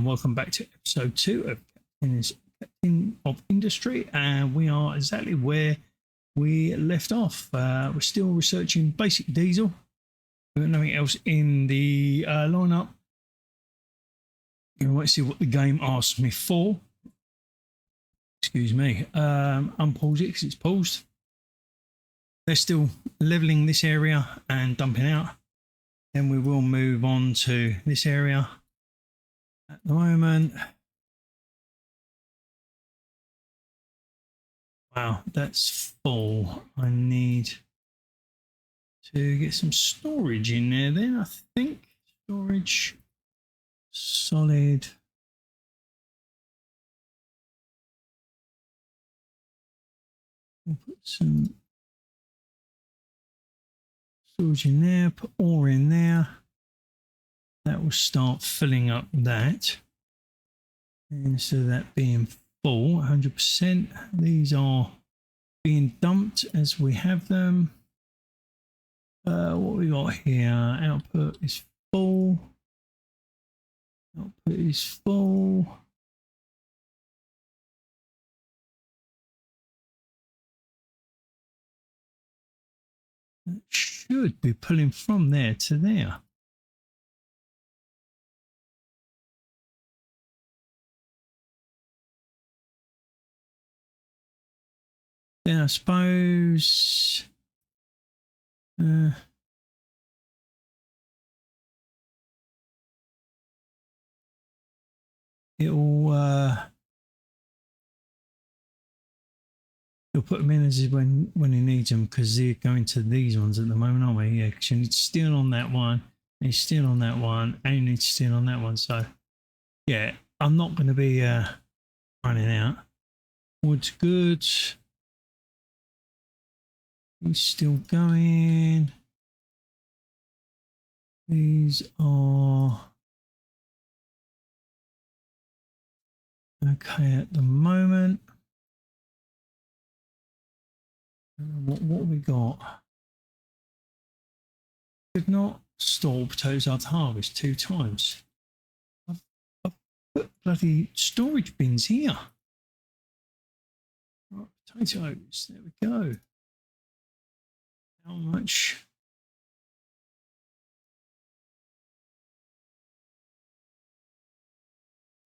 welcome back to episode 2 of Captain of Industry, and we are exactly where we left off. We're still researching basic diesel. We've got nothing else in the lineup. You might see what the game asks me for. Excuse me. Unpause it because it's paused. They're still leveling this area and dumping out. Then we will move on to this area. At the moment, wow, that's full. I need to get some storage in there then, I think. Storage, solid. We'll put some storage in there, put ore in there. That will start filling up that. And so that being full, 100%. These are being dumped as we have them. What we got here? Output is full. Output is full. That should be pulling from there to there. Then I suppose he'll put them in as when he needs them, because they're going to these ones at the moment, aren't we? Yeah, because you need steel on that one, and steel on that one, and you need steel on that one. So yeah, I'm not going to be running out. Wood's good. He's still going. These are okay at the moment. What we got? Could not store potatoes after harvest 2 times. I've put bloody storage bins here. Right, potatoes. There we go. How much?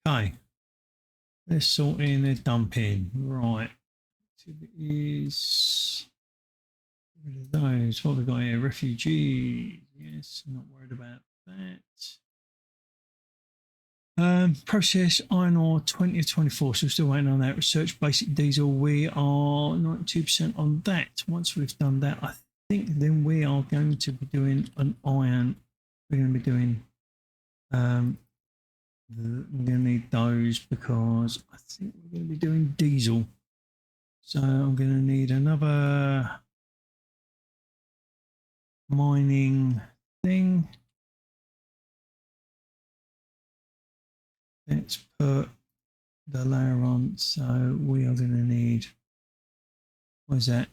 Okay. They're sorting, they're dumping. Right. Activities. Get rid of those. What have we got here? Refugees. Yes, not worried about that. Process iron ore 20 of 24. So we're still waiting on that. Research basic diesel. We are 92% on that. Once we've done that, I think then we are going to be doing an iron. We're going to be doing we're going to need those because I think we're going to be doing diesel. So I'm going to need another mining thing. Let's put the layer on. So we are going to need, what is that?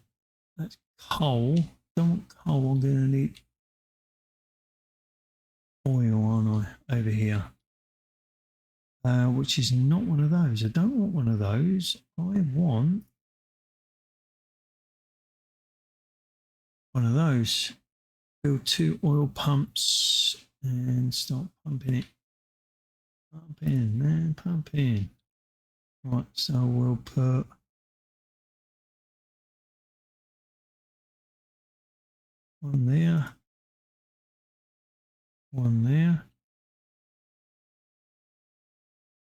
That's coal. Don't want coal. I'm going to need oil, aren't I, over here? Which is not one of those. I don't want one of those. I want one of those. Build 2 oil pumps and start pumping it. Pump in, man, pump in. Right, so we'll put one there, one there.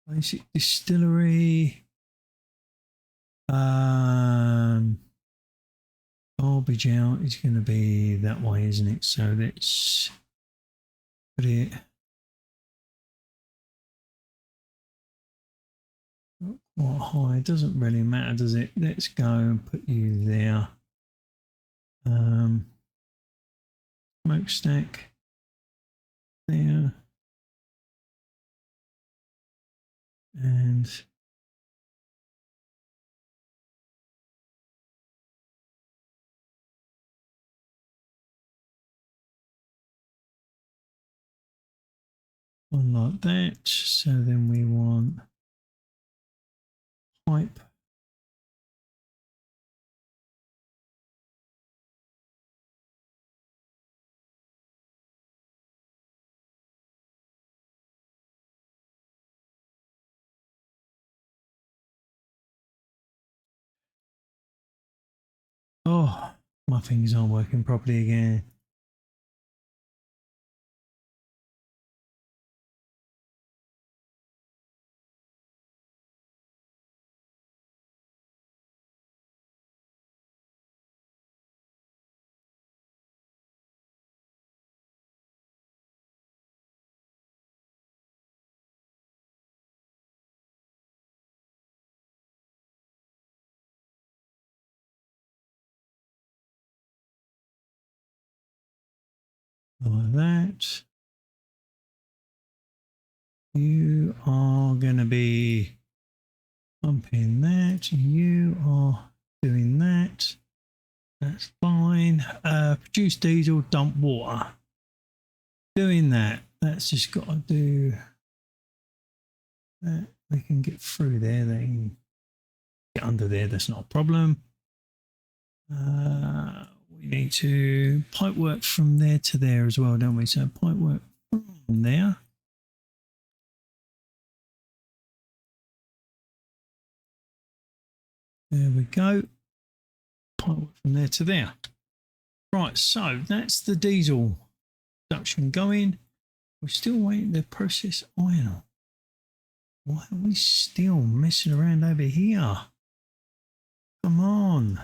Basic distillery. Garbage out is going to be that way, isn't it? So let's put it not quite high. It doesn't really matter, does it? Let's go and put you there. Smokestack there. And one like that. So then we want pipe. Oh, my fingers aren't working properly again. Like that. You are going to be pumping that. You are doing that. That's fine. Produce diesel, dump water. Doing that. That's just got to do that. They can get through there. They can get under there. That's not a problem. We need to pipe work from there to there as well, don't we? So pipe work from there. There we go. Pipe work from there to there. Right, so that's the diesel production going. We're still waiting to process iron. Why are we still messing around over here? Come on.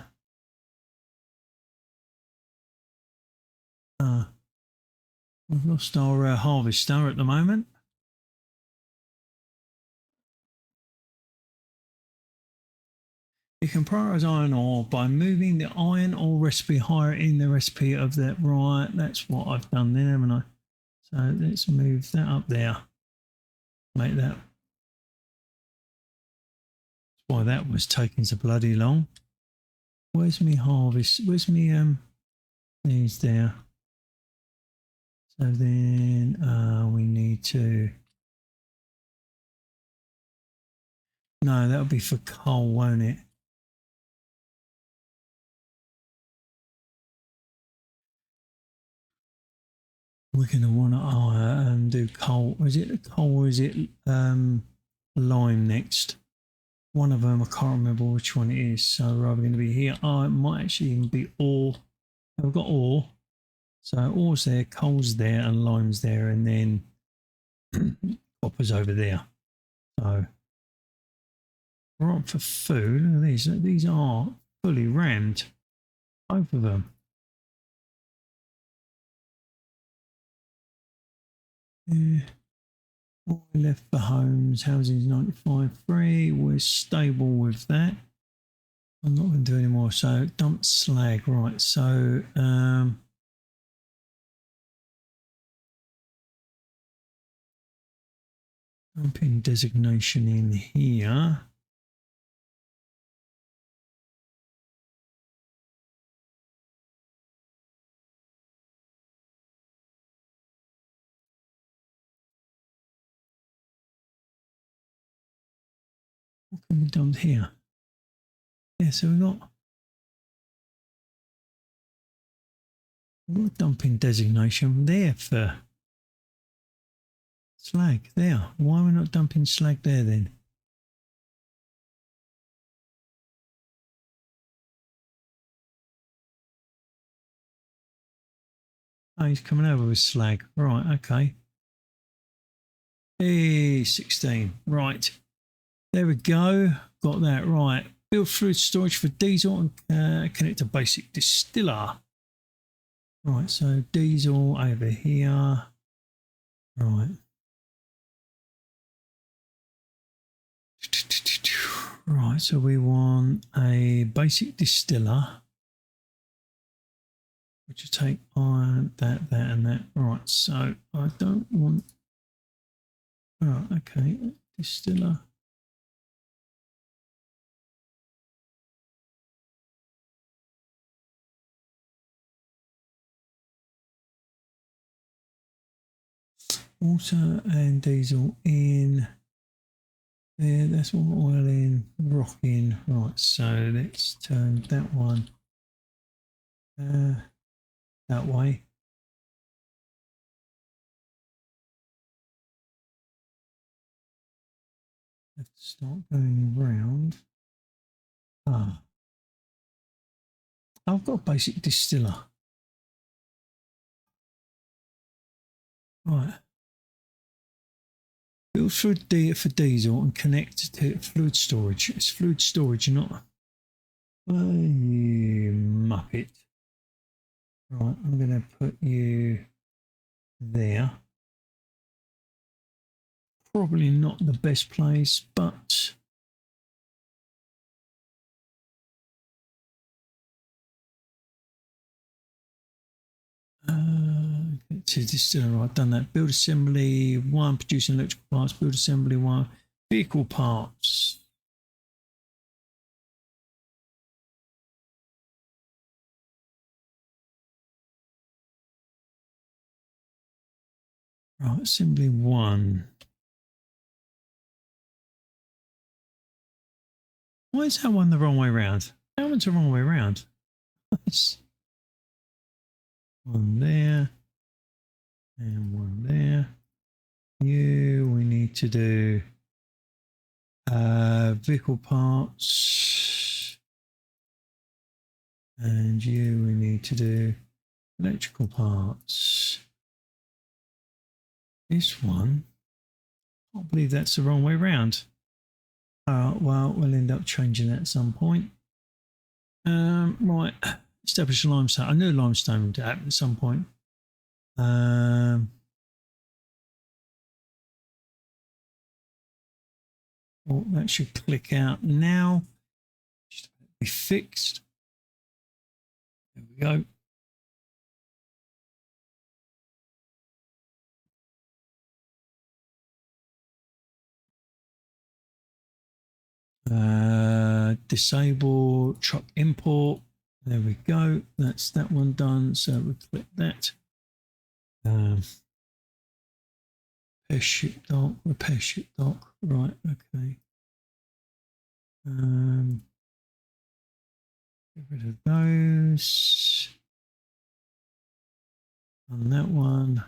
We've lost our harvester at the moment. You can prioritize iron ore by moving the iron ore recipe higher in the recipe of that. Right, that's what I've done there, haven't I? So let's move that up there. Make that. That's why that was taking so bloody long. Where's me harvest? Where's me these there? So then we need to. No, that'll be for coal, won't it? We're going to want to do coal. Is it coal or is it lime next? One of them, I can't remember which one it is. So we're either going to be here. Oh, it might actually even be ore. We've got ore. So ore's there, coal's there, and lime's there, and then copper's over there. So we're on for food. Look at these. These are fully rammed. Both of them. Yeah. All we left for homes, housing is 95.3. We're stable with that. I'm not going to do any more. So dump slag, right? So dumping designation in here. What can be dumped here? Yeah, so we've got dumping designation there for slag there. Why are we not dumping slag there then? Oh, he's coming over with slag. Right, okay. Hey, 16. Right. There we go. Got that right. Build fluid storage for diesel and connect to basic distiller. Right, so diesel over here. Right. Right, so we want a basic distiller, which will take on that, and that. Right, so I don't want. Oh, okay, distiller. water and diesel in there. That's what oil in, rock in. Right, so let's turn that one that way. Have to start going round. I've got a basic distiller. Right. Build for diesel and connect to fluid storage. It's fluid storage, not you muppet. Right, I'm going to put you there. Probably not the best place, but to distiller. I've done that. Build assembly one, producing electrical parts. Build assembly one, vehicle parts. Right, assembly one. Why is that one the wrong way round? That one's the wrong way round. One there and one there. You, we need to do vehicle parts, and you, we need to do electrical parts. This one, I can't believe that's the wrong way round. Well, we'll end up changing that at some point. Right, establish a limestone. I knew limestone would happen at some point. Oh, that should click out now. Just be fixed. There we go. Disable truck import. There we go. That's that one done. So we click that. Repair ship dock. Repair ship dock. Right. Okay. Get rid of those. On that one.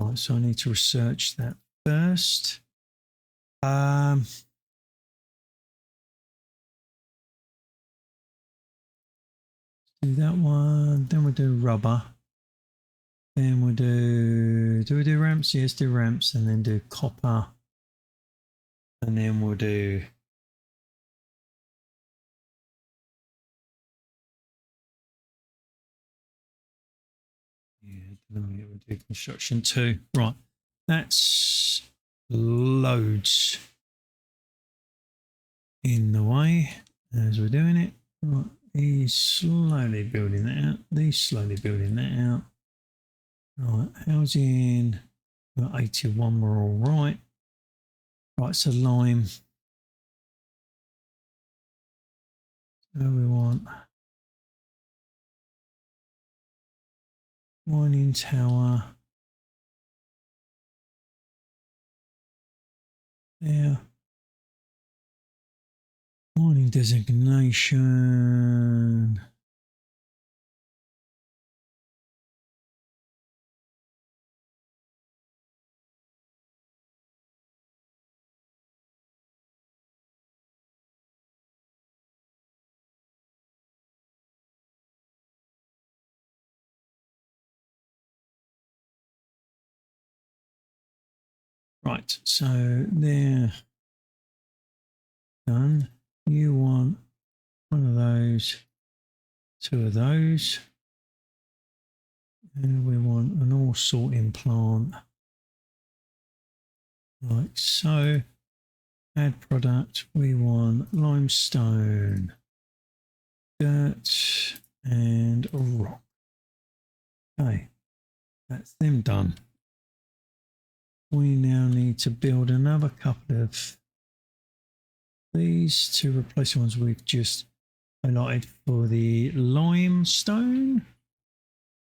Right, so I need to research that first. Do that one. Then we'll do rubber. Then we'll do we do ramps? Yes, do ramps, and then do copper. And then we'll do we'll do construction too. Right. That's loads in the way as we're doing it. Right. He's slowly building that out. He's slowly building that out. Right. Housing. We're 81. We're all right. Right. So lime. So we want mining tower. There. Mining designation. Right, so there, done. You want one of those, two of those, and we want an ore sorting plant. Like so. Add product, we want limestone, dirt, and rock. Okay, that's them done. We now need to build another couple of these to replace the ones we've just highlighted for the limestone.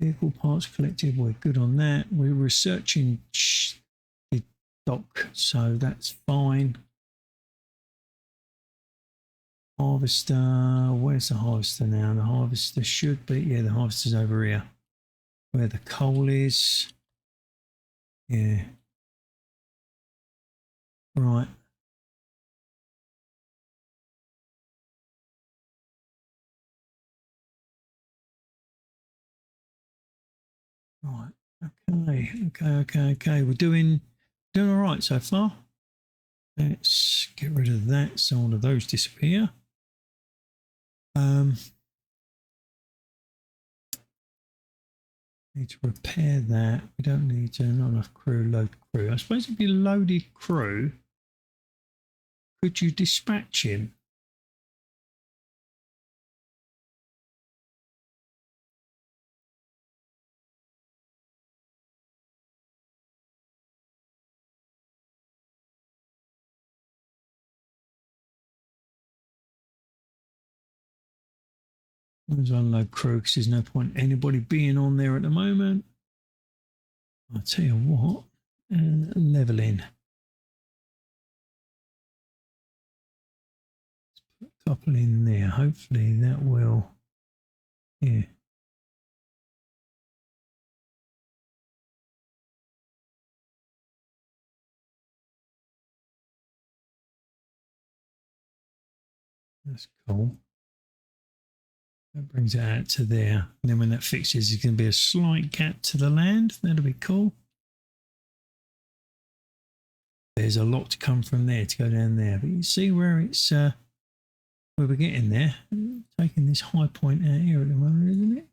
Vehicle parts collected, we're good on that. We're researching the dock, so that's fine. Harvester, where's the harvester now? The harvester should be, yeah, the harvester's over here. Where the coal is. Yeah. Right. Right. Okay. We're doing all right so far. Let's get rid of that so all of those disappear. Need to repair that. We don't need to, not enough crew, load crew. I suppose if you loaded crew, could you dispatch him? Let's unload crew because there's no point anybody being on there at the moment. I'll tell you what, and leveling. Let's put a couple in there. Hopefully that will, yeah. That's cool. That brings it out to there. And then when that fixes, there's going to be a slight gap to the land. That'll be cool. There's a lot to come from there to go down there. But you see where it's, where we're getting there. Taking this high point out here at the moment, isn't it?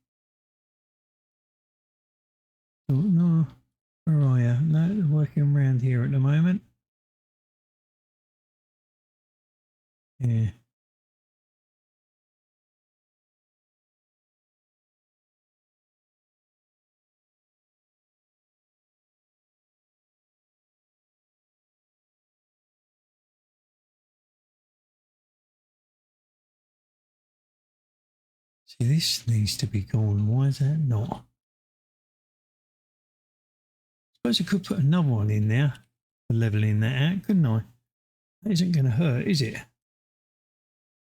Oh, no. Where are you? No, they're working around here at the moment. Yeah. See, this needs to be gone. Why is that not? I suppose I could put another one in there for leveling that out, couldn't I? That isn't going to hurt, is it?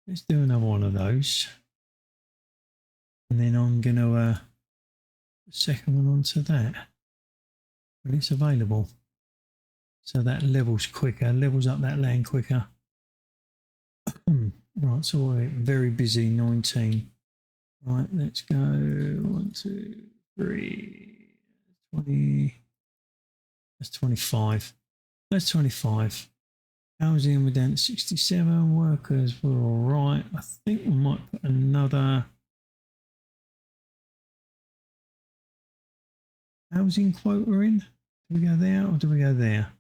Let's do another one of those. And then I'm going to second one onto that when it's available. So that levels quicker, levels up that land quicker. Right, so we're very busy, 19. Right, let's go 1, 2, 3, 20. That's 25. That's 25. Housing, we're down to 67. Workers, we're all right. I think we might put another housing quota in. Do we go there or do we go there?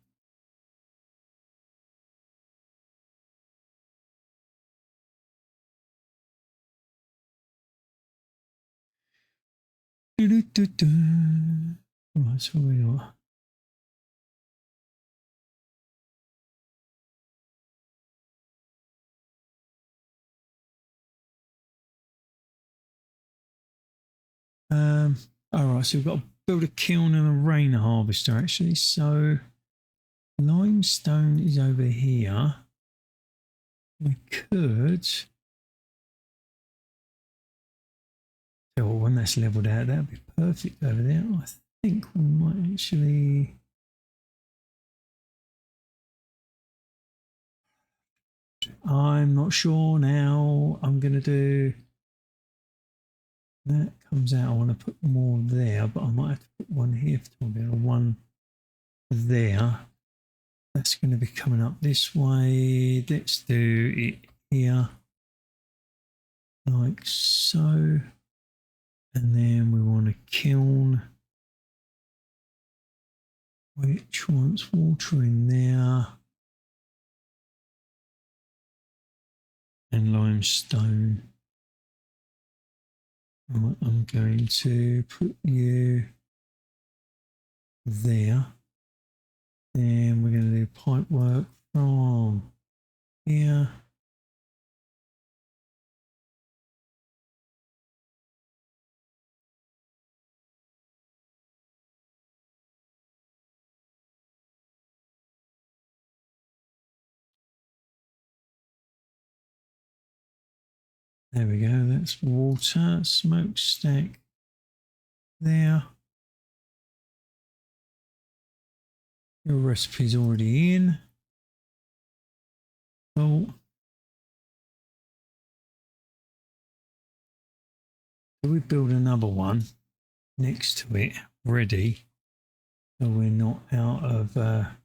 Right, so we are. All right, so we've got to build a kiln and a rain harvester actually. So limestone is over here. We could. So when that's leveled out, that'd be perfect over there. I think we might actually. I'm not sure now. I'm going to do. That comes out. I want to put more there, but I might have to put one here for one there. That's going to be coming up this way. Let's do it here, like so. And then we want a kiln, which wants water in there. And limestone. Right, I'm going to put you there. Then we're going to do pipe work from here There we go. That's water, smokestack there. Your recipe's already in. Cool. So we build another one next to it, ready. So we're not out of or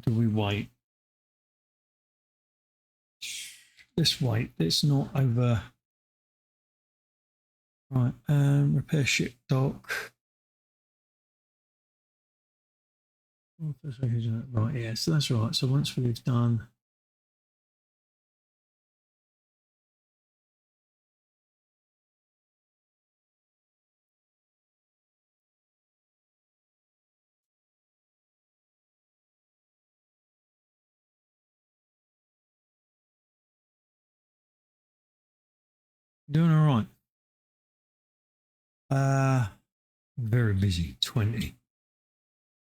do we wait? Let's wait. Let's not over. Right. Repair ship dock. Right. Yeah. So that's right. So once we've done. Doing all right. Very busy. 20.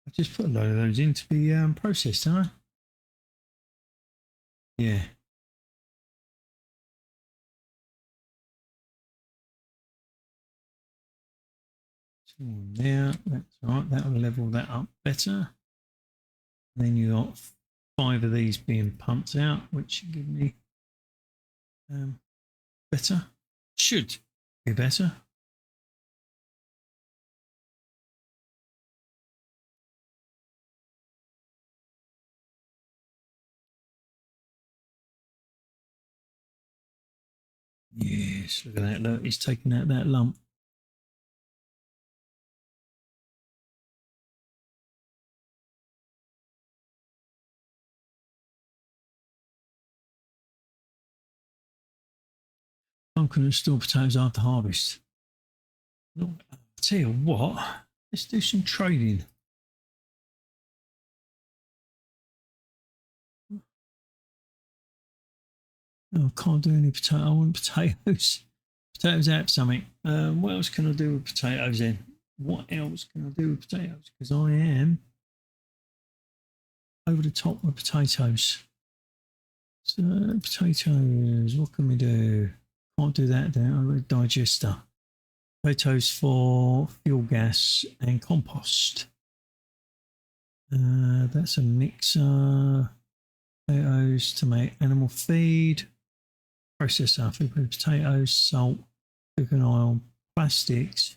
I just put a load of those in to be processed, haven't I? Yeah. So there, that's all right. That'll level that up better. And then you got 5 of these being pumped out, which should give me better. Should be better. Yes, look at that. Look, he's taking out that lump. I'm going to store potatoes after harvest. Look, I'll tell you what, let's do some trading. Oh, I can't do any potato. I want potatoes. Potatoes out something. What else can I do with potatoes then? What else can I do with potatoes? Because I am over the top with potatoes. So potatoes, what can we do? Can't do that there. I've got a digester. Potatoes for fuel gas and compost. That's a mixer. Potatoes to make animal feed. Processor for potatoes, salt, cooking oil, plastics,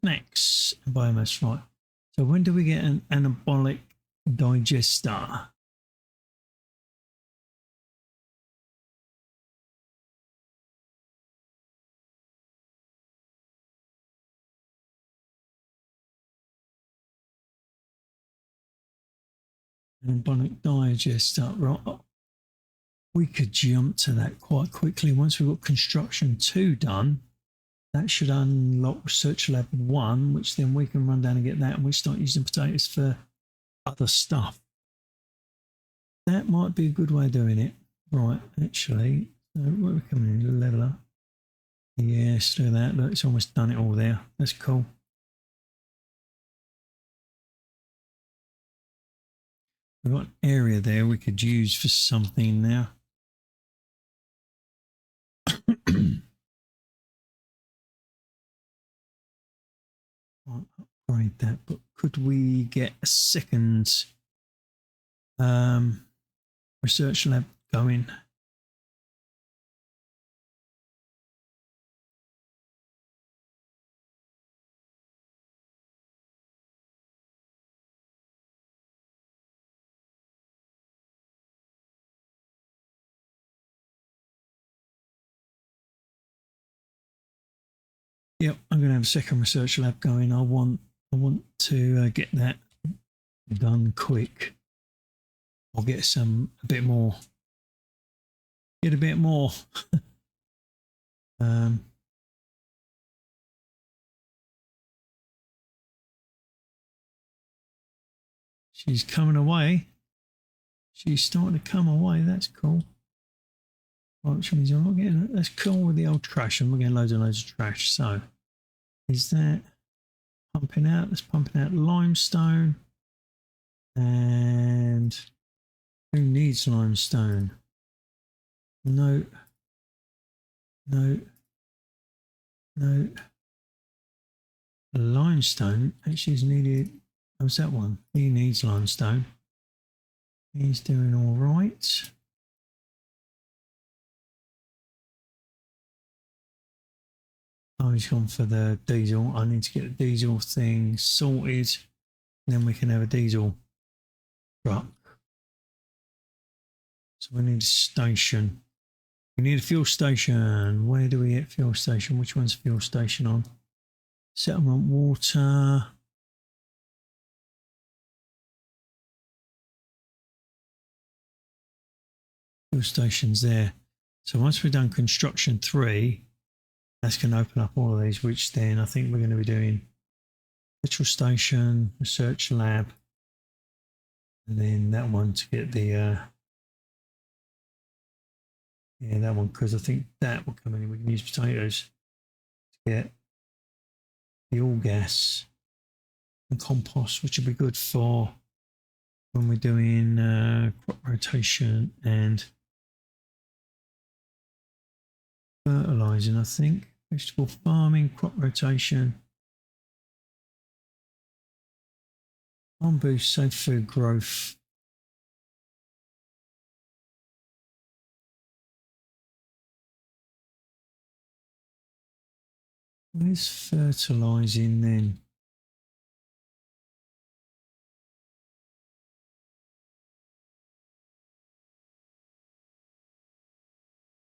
snacks, and biomass. Right. So when do we get an anabolic digester? Anabolic digester. Right. We could jump to that quite quickly. Once we've got construction 2 done, that should unlock research lab 1, which then we can run down and get that, and we start using potatoes for other stuff. That might be a good way of doing it. Right, actually, so what are we coming in? Level up. Yes, do that. Look, it's almost done it all there. That's cool. We've got an area there we could use for something now. I'll upgrade that, but could we get a second research lab going? Yep, I'm going to have a second research lab going. I want to get that done quick. I'll get a bit more. Get a bit more. She's coming away. She's starting to come away. That's cool. Right, which means I'm not getting. That's cool with the old trash. I'm not getting loads and loads of trash. So, is that pumping out? That's pumping out limestone and Who needs limestone? No. No. No. Limestone actually is needed. How's that one? He needs limestone. He's doing all right. Oh, he's gone for the diesel. I need to get the diesel thing sorted. Then we can have a diesel truck. So we need a station. We need a fuel station. Where do we get fuel station? Which one's fuel station on? Settlement water. Fuel station's there. So once we've done construction 3, that's going to open up all of these, which then I think we're going to be doing petrol station, research lab, and then that one to get the yeah, that one, because I think that will come in. We can use potatoes to get the all gas and compost, which will be good for when we're doing crop rotation and fertilizing, I think. Vegetable farming, crop rotation, farm boost, safe food growth. Where's fertilizing then?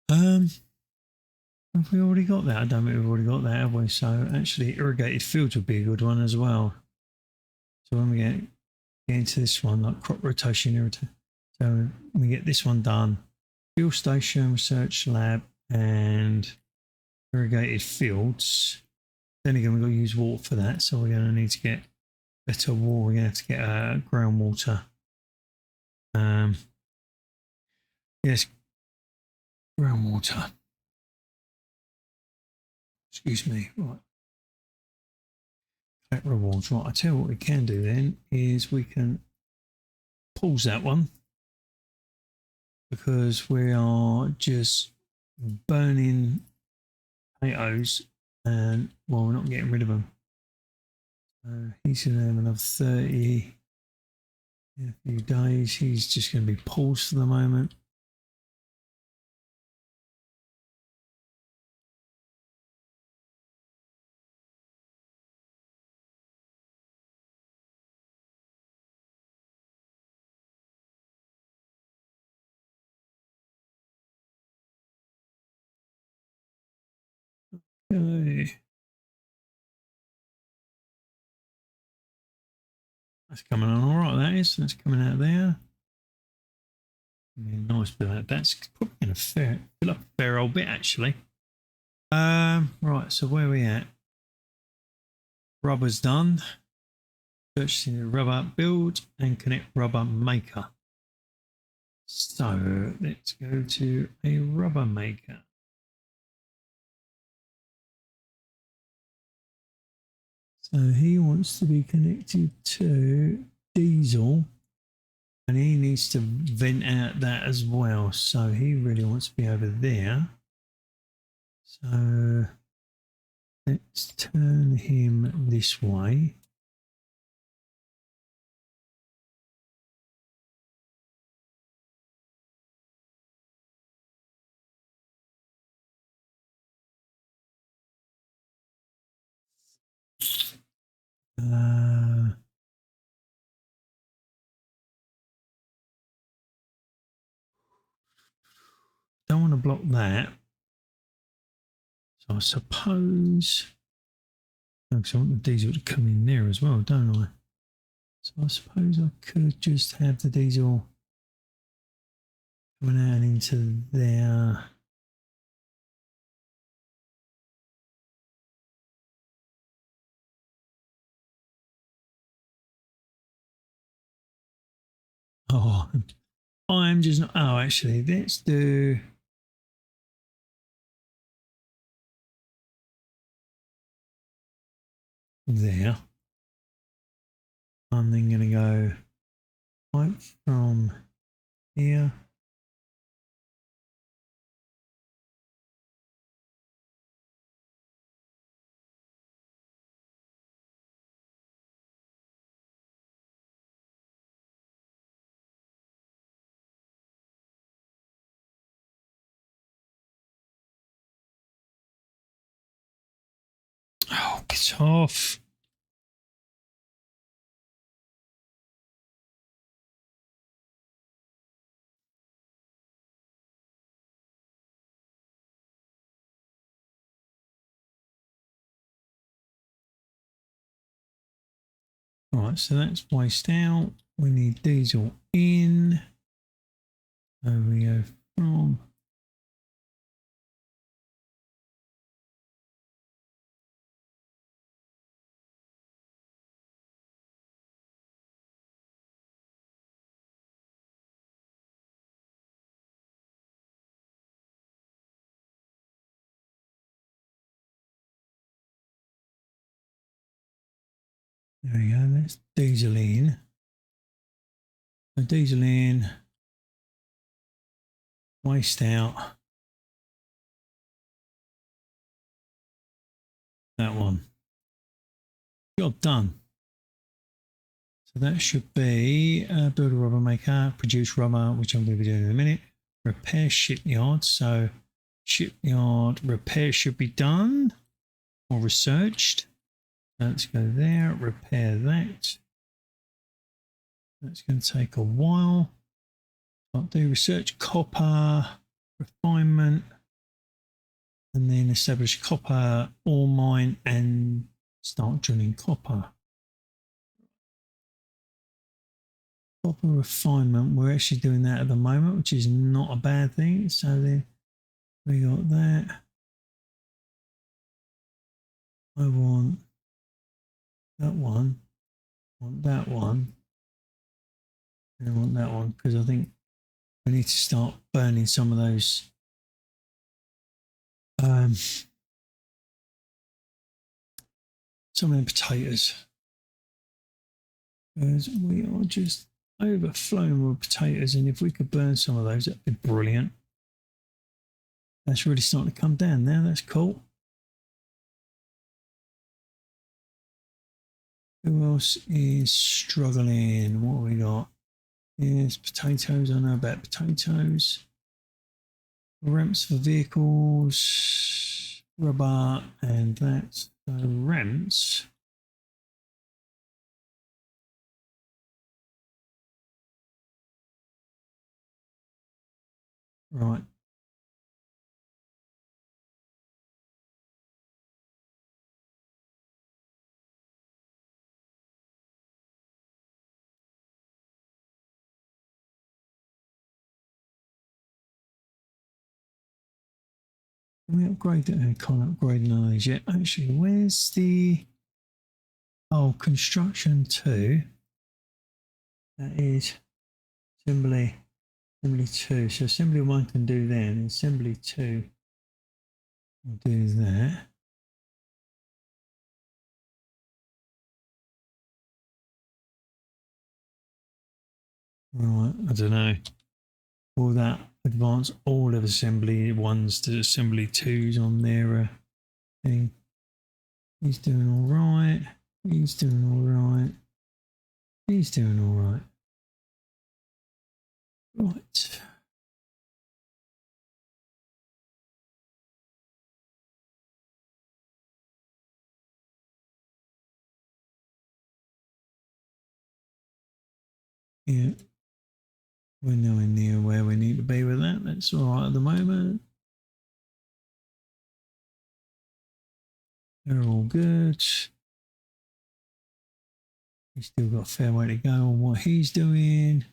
Have we already got that? I don't think we've already got that, have we? So actually irrigated fields would be a good one as well. So when we get into this one, like crop rotation, so we get this one done. Fuel station, research lab, and irrigated fields. Then again, we've got to use water for that, so we're going to need to get better water. We're going to have to get groundwater. Yes, groundwater. Excuse me. Right. Collect rewards. Right. I tell you what we can do then is we can pause that one because we are just burning potatoes and well, we're not getting rid of them. He's going to have another 30 in a few days. He's just going to be paused for the moment. Okay. That's coming on all right, that is. That's coming out there. Yeah, nice bit of that. That's probably going to fill up a fair old bit, actually. Right, so where are we at? Rubber's done. Purchasing the rubber, build and connect rubber maker. So let's go to a rubber maker. So he wants to be connected to diesel and he needs to vent out that as well. So he really wants to be over there. So let's turn him this way. Don't want to block that. So I suppose, because I want the diesel to come in there as well, don't I? So I suppose I could just have the diesel coming out into there. Oh, I'm just not. Oh, actually, let's do. There. I'm then going to go right from here. Oh, get off. Right, so that's waste out. We need diesel in. There we go from. There we go. That's diesel in. So diesel in. Waste out. That one. Job done. So that should be build a rubber maker, produce rubber, which I'm going to be doing in a minute. Repair shipyard. So shipyard repair should be done or researched. Let's go there, repair that. That's going to take a while. I'll do research copper refinement and then establish copper ore mine and start drilling copper. Copper refinement, we're actually doing that at the moment, which is not a bad thing. So then we got that. I want that one, want that one, and I want that one because I think we need to start burning some of those some of the potatoes because we are just overflowing with potatoes, and if we could burn some of those, that'd be brilliant. That's really starting to come down now. That's cool. Who else is struggling? What have we got? Yes, potatoes. I know about potatoes. Ramps for vehicles, rubber, and that. So ramps. Right. Can we upgrade that? I can't upgrade none of these yet. Actually, where's the construction 2? That is assembly 2. So assembly 1 can do that, and assembly 2 will do that. Right, I don't know. Will that advance all of assembly 1s to assembly 2s on their thing? He's doing all right. He's doing all right. He's doing all right. Right. Yeah. We're nowhere near where we need to be with that. That's all right at the moment. They're all good. He's still got a fair way to go on what he's doing.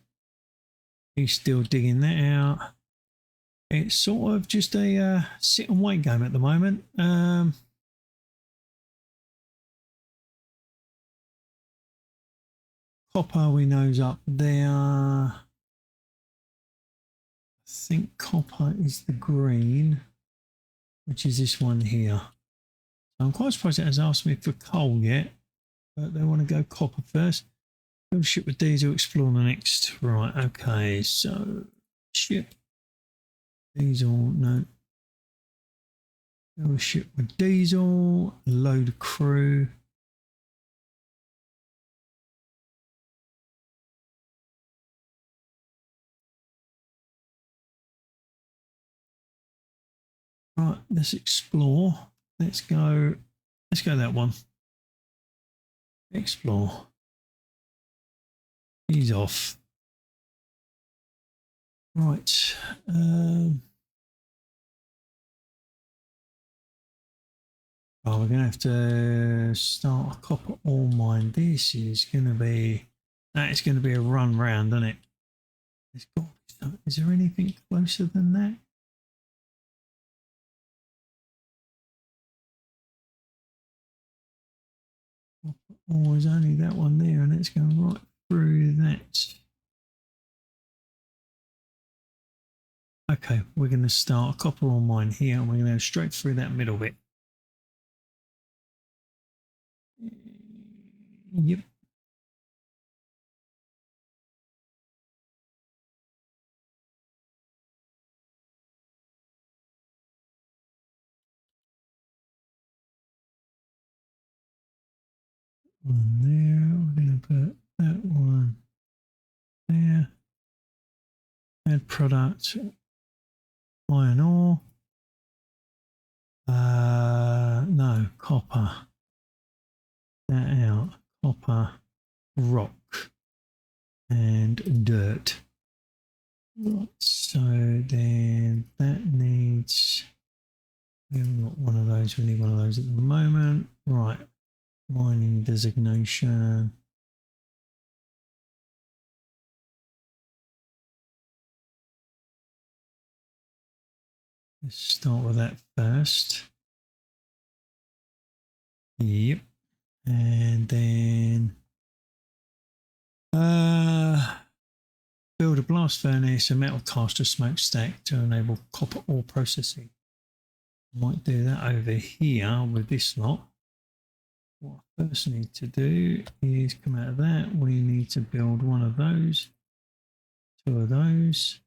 He's still digging that out. It's sort of just a sit and wait game at the moment. Copper we know's up there. I think copper is the green, which is this one here. I'm quite surprised it hasn't asked me for coal yet, but they want to go copper first. Build ship with diesel, explore the next. Right, okay, so ship, diesel, no. Build ship with diesel, load crew. Right, let's explore. Let's go that one. Explore. He's off. Right. Oh, we're going to have to start a copper ore mine. This is going to be, that is going to be a run round, isn't it? Is there anything closer than that? Oh, there's only that one there, and it's going right through that. Okay, we're going to start a copper ore mine here, and we're going to go straight through that middle bit. Yep. One there. We're going to put that one there. Add product. Iron ore. No, copper. That out. Copper, rock, and dirt. Right, so then that needs, we haven't got one of those, we need one of those at the moment. Right, mining designation. Let's start with that first. Yep. And then build a blast furnace, a metal caster smokestack to enable copper ore processing. Might do that over here with this lot. What I first need to do is come out of that. We need to build one of those, two of those.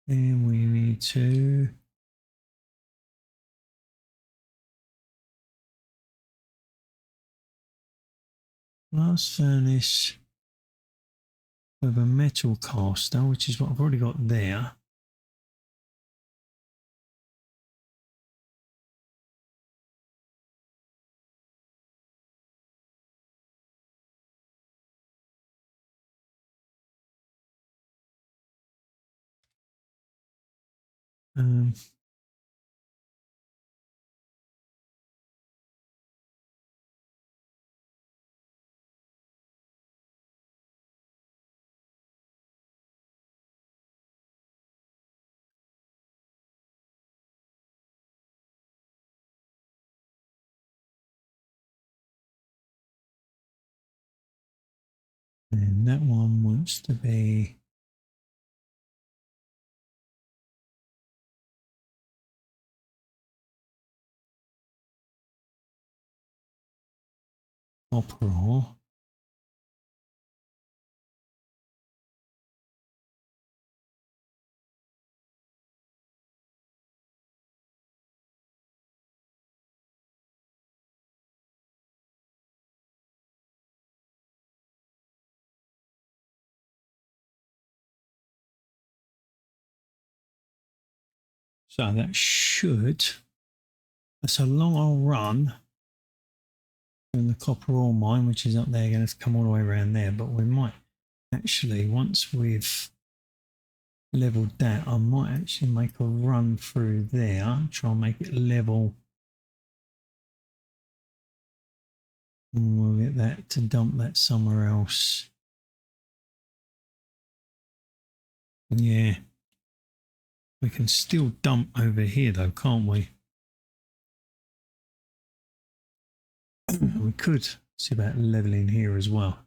Then we need to blast furnace with a metal caster, which is what I've already got there. And that one wants to be copper ore. So that should, that's a long old run from the copper ore mine, which is up there, going to come all the way around there. But we might actually, once we've leveled that, I might actually make a run through there, try and make it level. And we'll get that to dump that somewhere else. Yeah. We can still dump over here though, can't we? We could see about leveling here as well.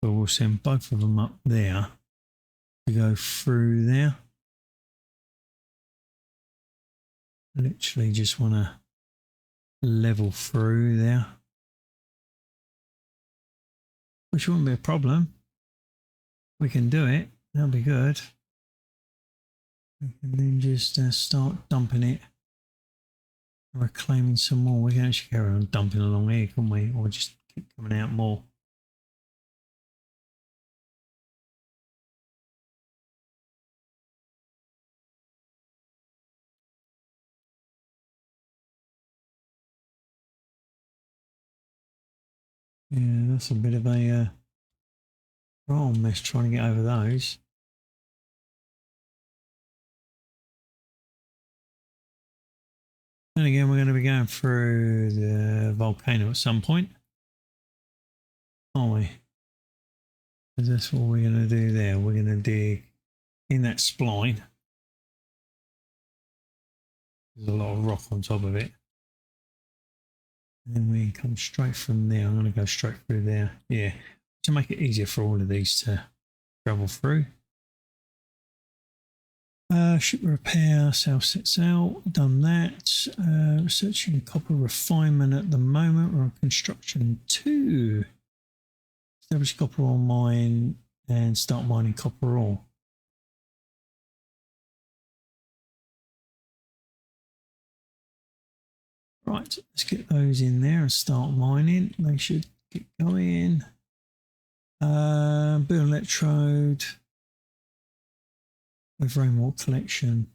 But we'll send both of them up there to go through there. Literally just want to level through there, which wouldn't be a problem. We can do it. That'll be good. We can then just start dumping it, reclaiming some more. We can actually carry on dumping along here, can't we? Or just keep coming out more. Yeah, that's a bit of a roll mess trying to get over those. And again, we're going to be going through the volcano at some point, aren't we? Because that's what we're going to do there. We're going to dig in that spline. There's a lot of rock on top of it. And then we come straight from there. I'm going to go straight through there. Yeah, to make it easier for all of these to travel through. Ship repair, sale sets out, done that. Researching copper refinement at the moment. We're on construction 2. Establish copper ore mine and start mining copper ore. Right, let's get those in there and start mining. They should get going. Build electrode with rainwater collection.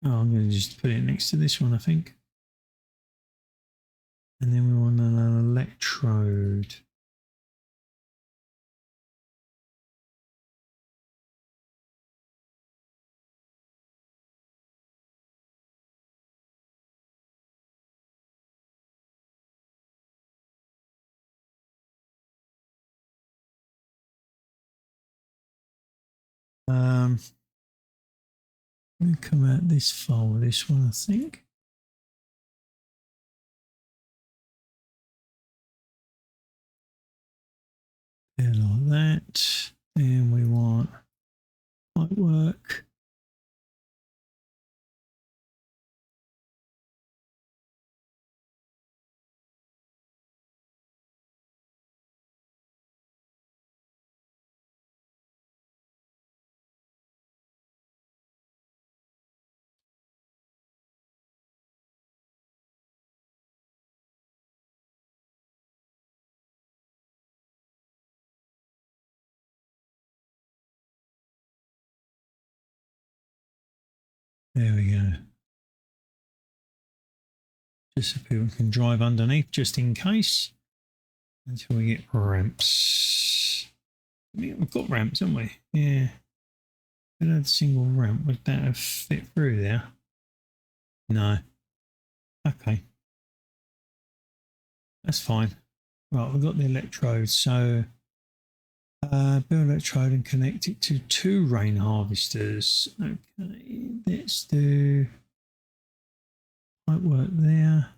I'm going to just put it next to this one, I think. And then we want an electrode. We'll come out this far with this one, I think. There like that. And we want light work. There we go. Just so people can drive underneath just in case until we get ramps. We've got ramps, haven't we? Yeah. If we had a single ramp, would that have fit through there? No. Okay. That's fine. Right, we've got the electrode. So build electrode and connect it to 2 rain harvesters. Okay, let's do pipe work there.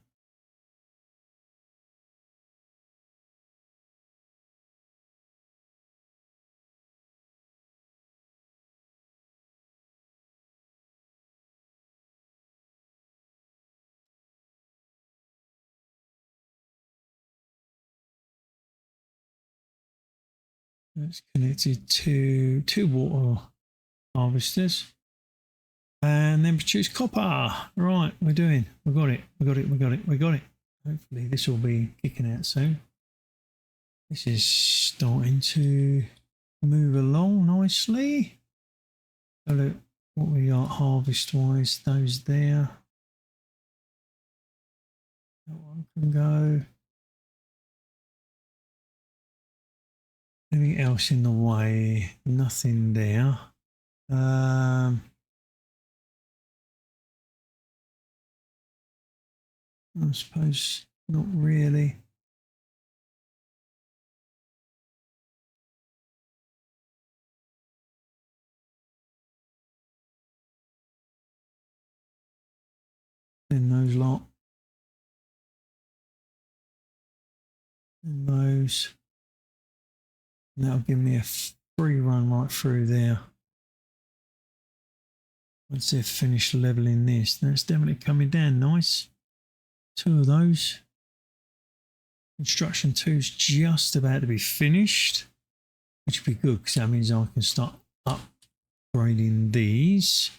It's connected to 2 water harvesters. And then produce copper. Right, we got it. We got it. Hopefully this will be kicking out soon. This is starting to move along nicely. So look what we got harvest wise, those there. That one can go. Anything else in the way? Nothing there. I suppose not really. Then those lot. And those. And that'll give me a free run right through there. Once they've finished leveling this, that's definitely coming down nice. 2 of those. Construction 2's just about to be finished, which would be good because that means I can start upgrading these.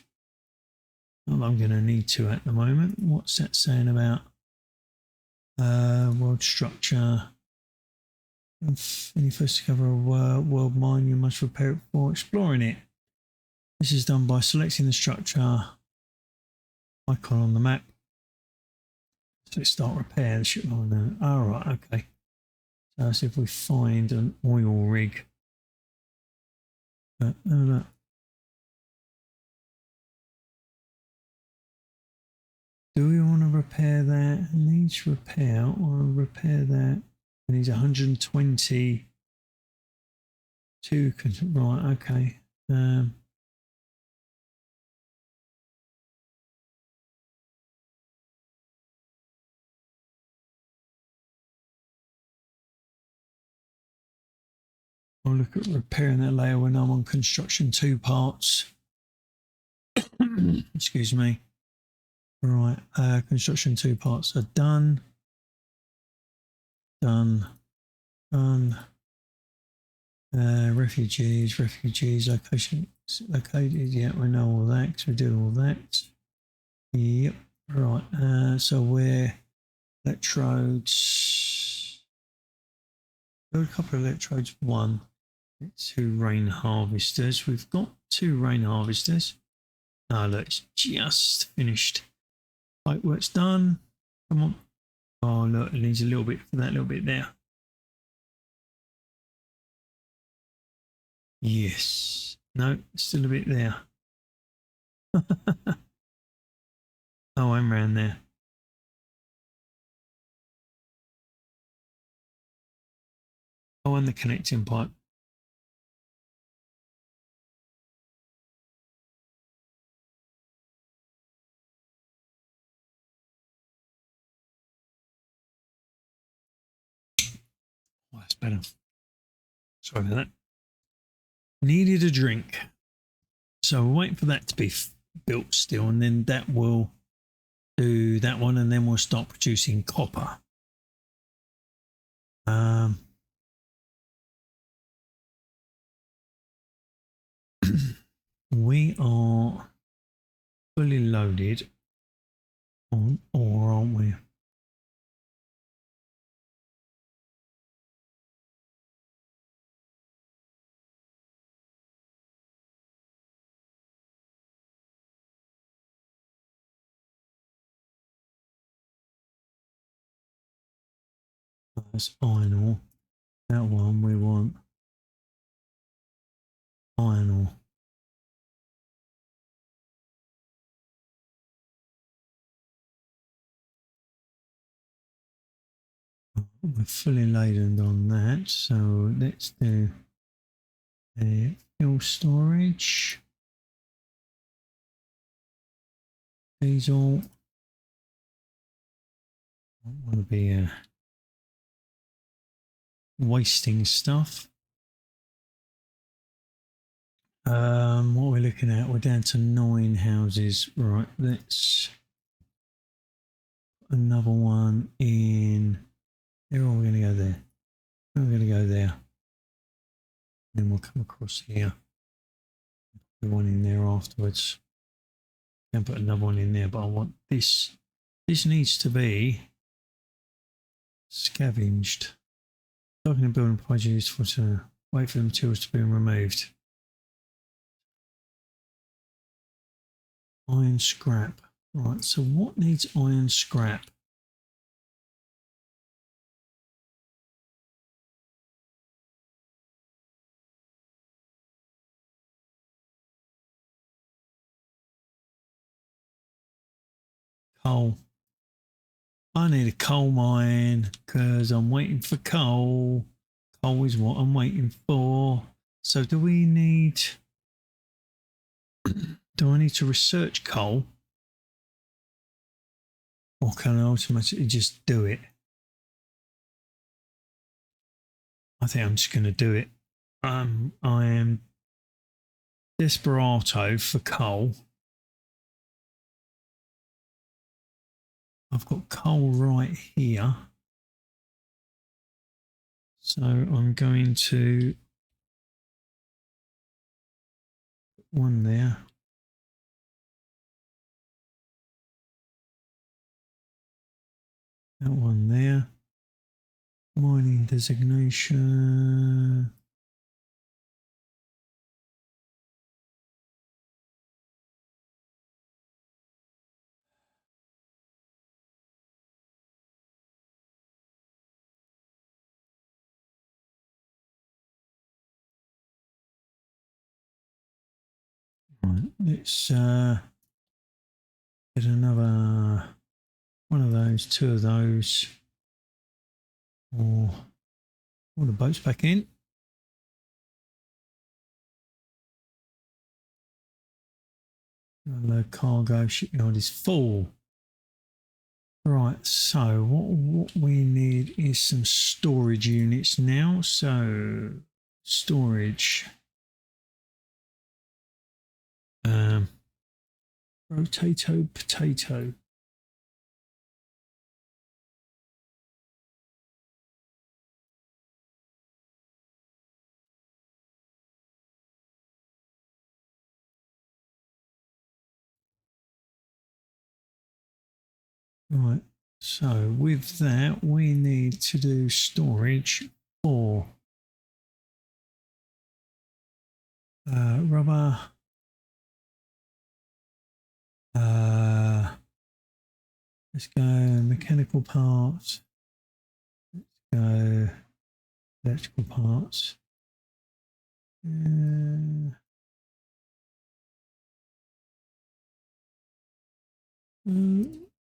Well, I'm going to need to at the moment. What's that saying about world structure? When you first discover a world mine, you must repair it before exploring it. This is done by selecting the structure icon on the map. So let's start repair the ship line now. All right, okay. So let's see if we find an oil rig. Look. Do we want to repair that? It needs repair. Or repair that. It needs 120. Right, okay. I'll look at repairing that later when I'm on construction 2 parts. Excuse me. Right, construction 2 parts are done. Done. Refugees, location, located. Yeah, we know all that because we did all that. Yep. Right. So we're electrodes. Build a couple of electrodes. 1. 2 rain harvesters. We've got 2 rain harvesters. Oh, look, it's just finished. Pipe work's done. Come on. Oh, look, it needs a little bit for that little bit there. Yes. No, still a bit there. Oh, I'm round there. Oh, and the connecting pipe. Oh, that's better. Sorry about that. Needed a drink. So we're waiting for that to be built still, and then that will do that one, and then we'll start producing copper. We are fully loaded on ore, aren't we? That's iron ore. That one we want iron ore. We're fully laden on that, so let's do a fuel storage, diesel. I don't want to be wasting stuff. What are we looking at? We're down to 9 houses. Right, let's put another one in. They're all going to go there. We're going to go there. Then we'll come across here. Put one in there afterwards. Then put another one in there, but I want this. This needs to be scavenged. Talking and building produce for to wait for the materials to be removed. Iron scrap. Right, so what needs iron scrap? Coal. I need a coal mine because I'm waiting for coal. Coal is what I'm waiting for. So do we need... do I need to research coal? Or can I automatically just do it? I think I'm just going to do it. I am desperado for coal. I've got coal right here. So I'm going to put one there. That one there. Mining designation. Right, let's get another one of those, two of those, or all the boats back in. The cargo shipyard is full. Right, so what we need is some storage units now. So storage. Potato. Right, so with that, we need to do storage for rubber, let's go mechanical parts, let's go electrical parts.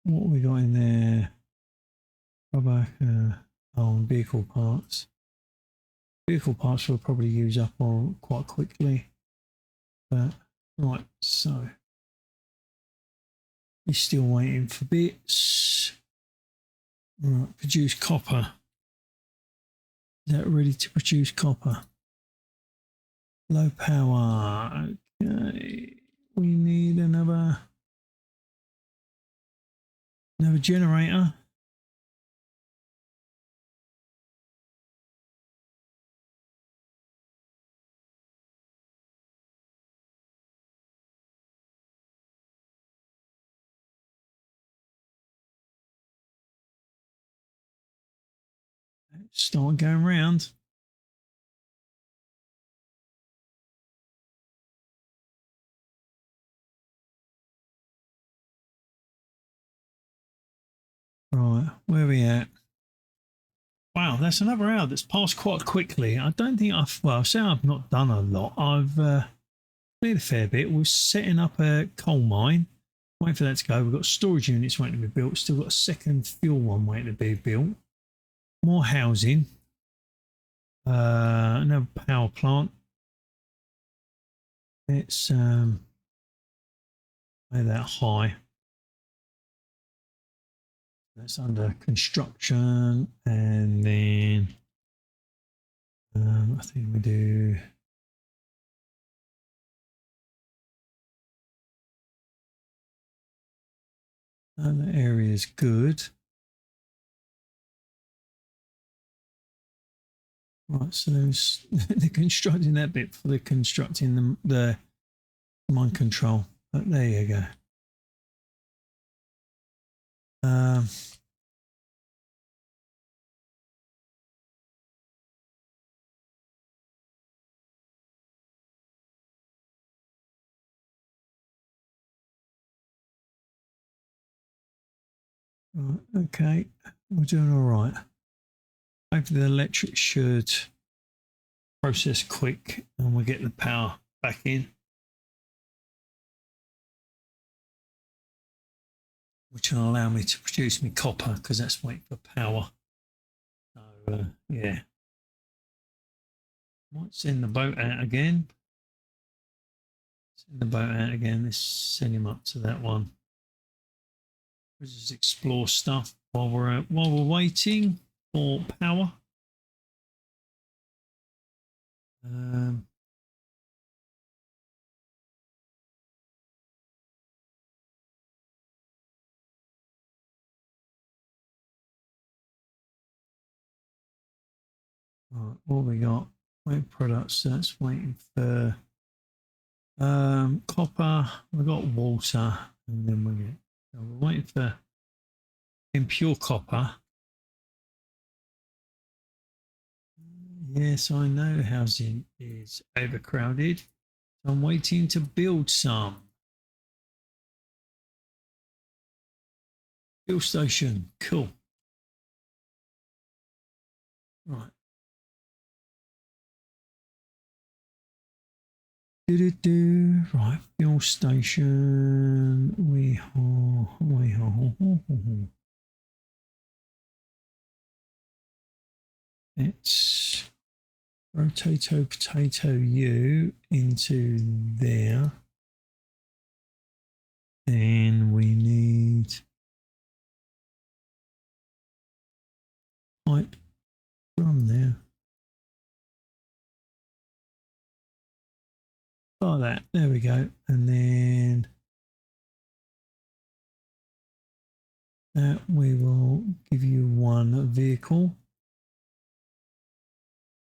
What have we got in there? Rubber, vehicle parts. Vehicle parts will probably use up all quite quickly. But right, so he's still waiting for bits. Right, produce copper. Is that ready to produce copper? Low power. Okay. We need another generator. Let's start going round. Right, where are we at? Wow, that's another hour that's passed quite quickly. I don't think I say I've not done a lot. I've cleared a fair bit. We're setting up a coal mine. Waiting for that to go. We've got storage units waiting to be built. Still got a second fuel one waiting to be built. More housing. Another power plant. Let's make that high. That's under construction, and then I think we do. The area is good. Right, so they're constructing that bit for the constructing the mind control. But there you go. Right, okay, we're doing all right. Hopefully the electric should process quick and we'll get the power back in, which will allow me to produce me copper because that's waiting for power. So yeah, might send the boat out again. Send the boat out again. Let's send him up to that one. Let's just explore stuff while we're waiting for power. Um, right, what we got? Wait products. That's waiting for copper. We've got water, and then we get. So we're waiting for impure copper. Yes, I know housing is overcrowded. So I'm waiting to build some. Fuel station. Cool. Right. Do. Right. Fuel station. We It's potato U into there. Then we need pipe from there. Like that. There we go. And then that we will give you one vehicle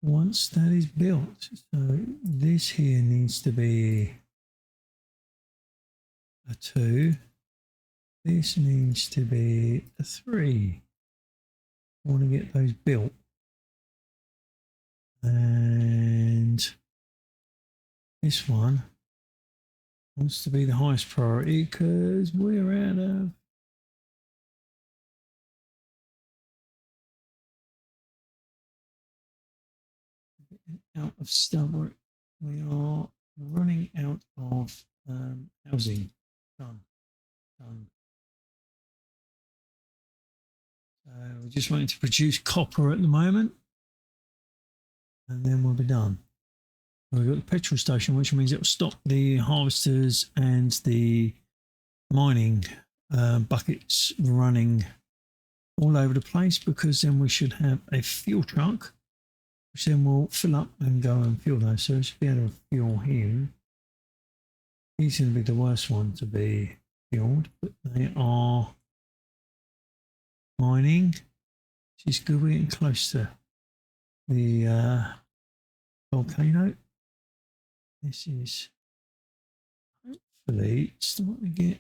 once that is built. So this here needs to be a 2. This needs to be a 3. I want to get those built. And this one wants to be the highest priority because we're out of stuff. We are running out of housing. Done. We're just waiting to produce copper at the moment, and then we'll be done. We've got the petrol station, which means it will stop the harvesters and the mining buckets running all over the place, because then we should have a fuel truck, which then will fill up and go and fuel those. So it should be able to fuel him. He's going to be the worst one to be fueled, but they are mining, which is good. We're getting close to the volcano. This is hopefully starting to get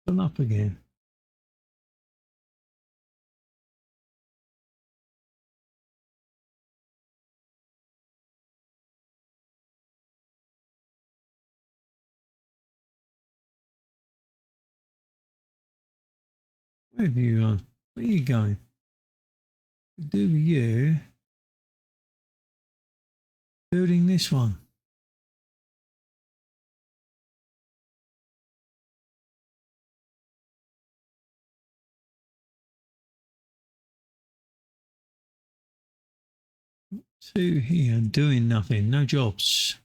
fill up again. Where have you gone? Where are you going? Do you building this one? Two here doing nothing, no jobs.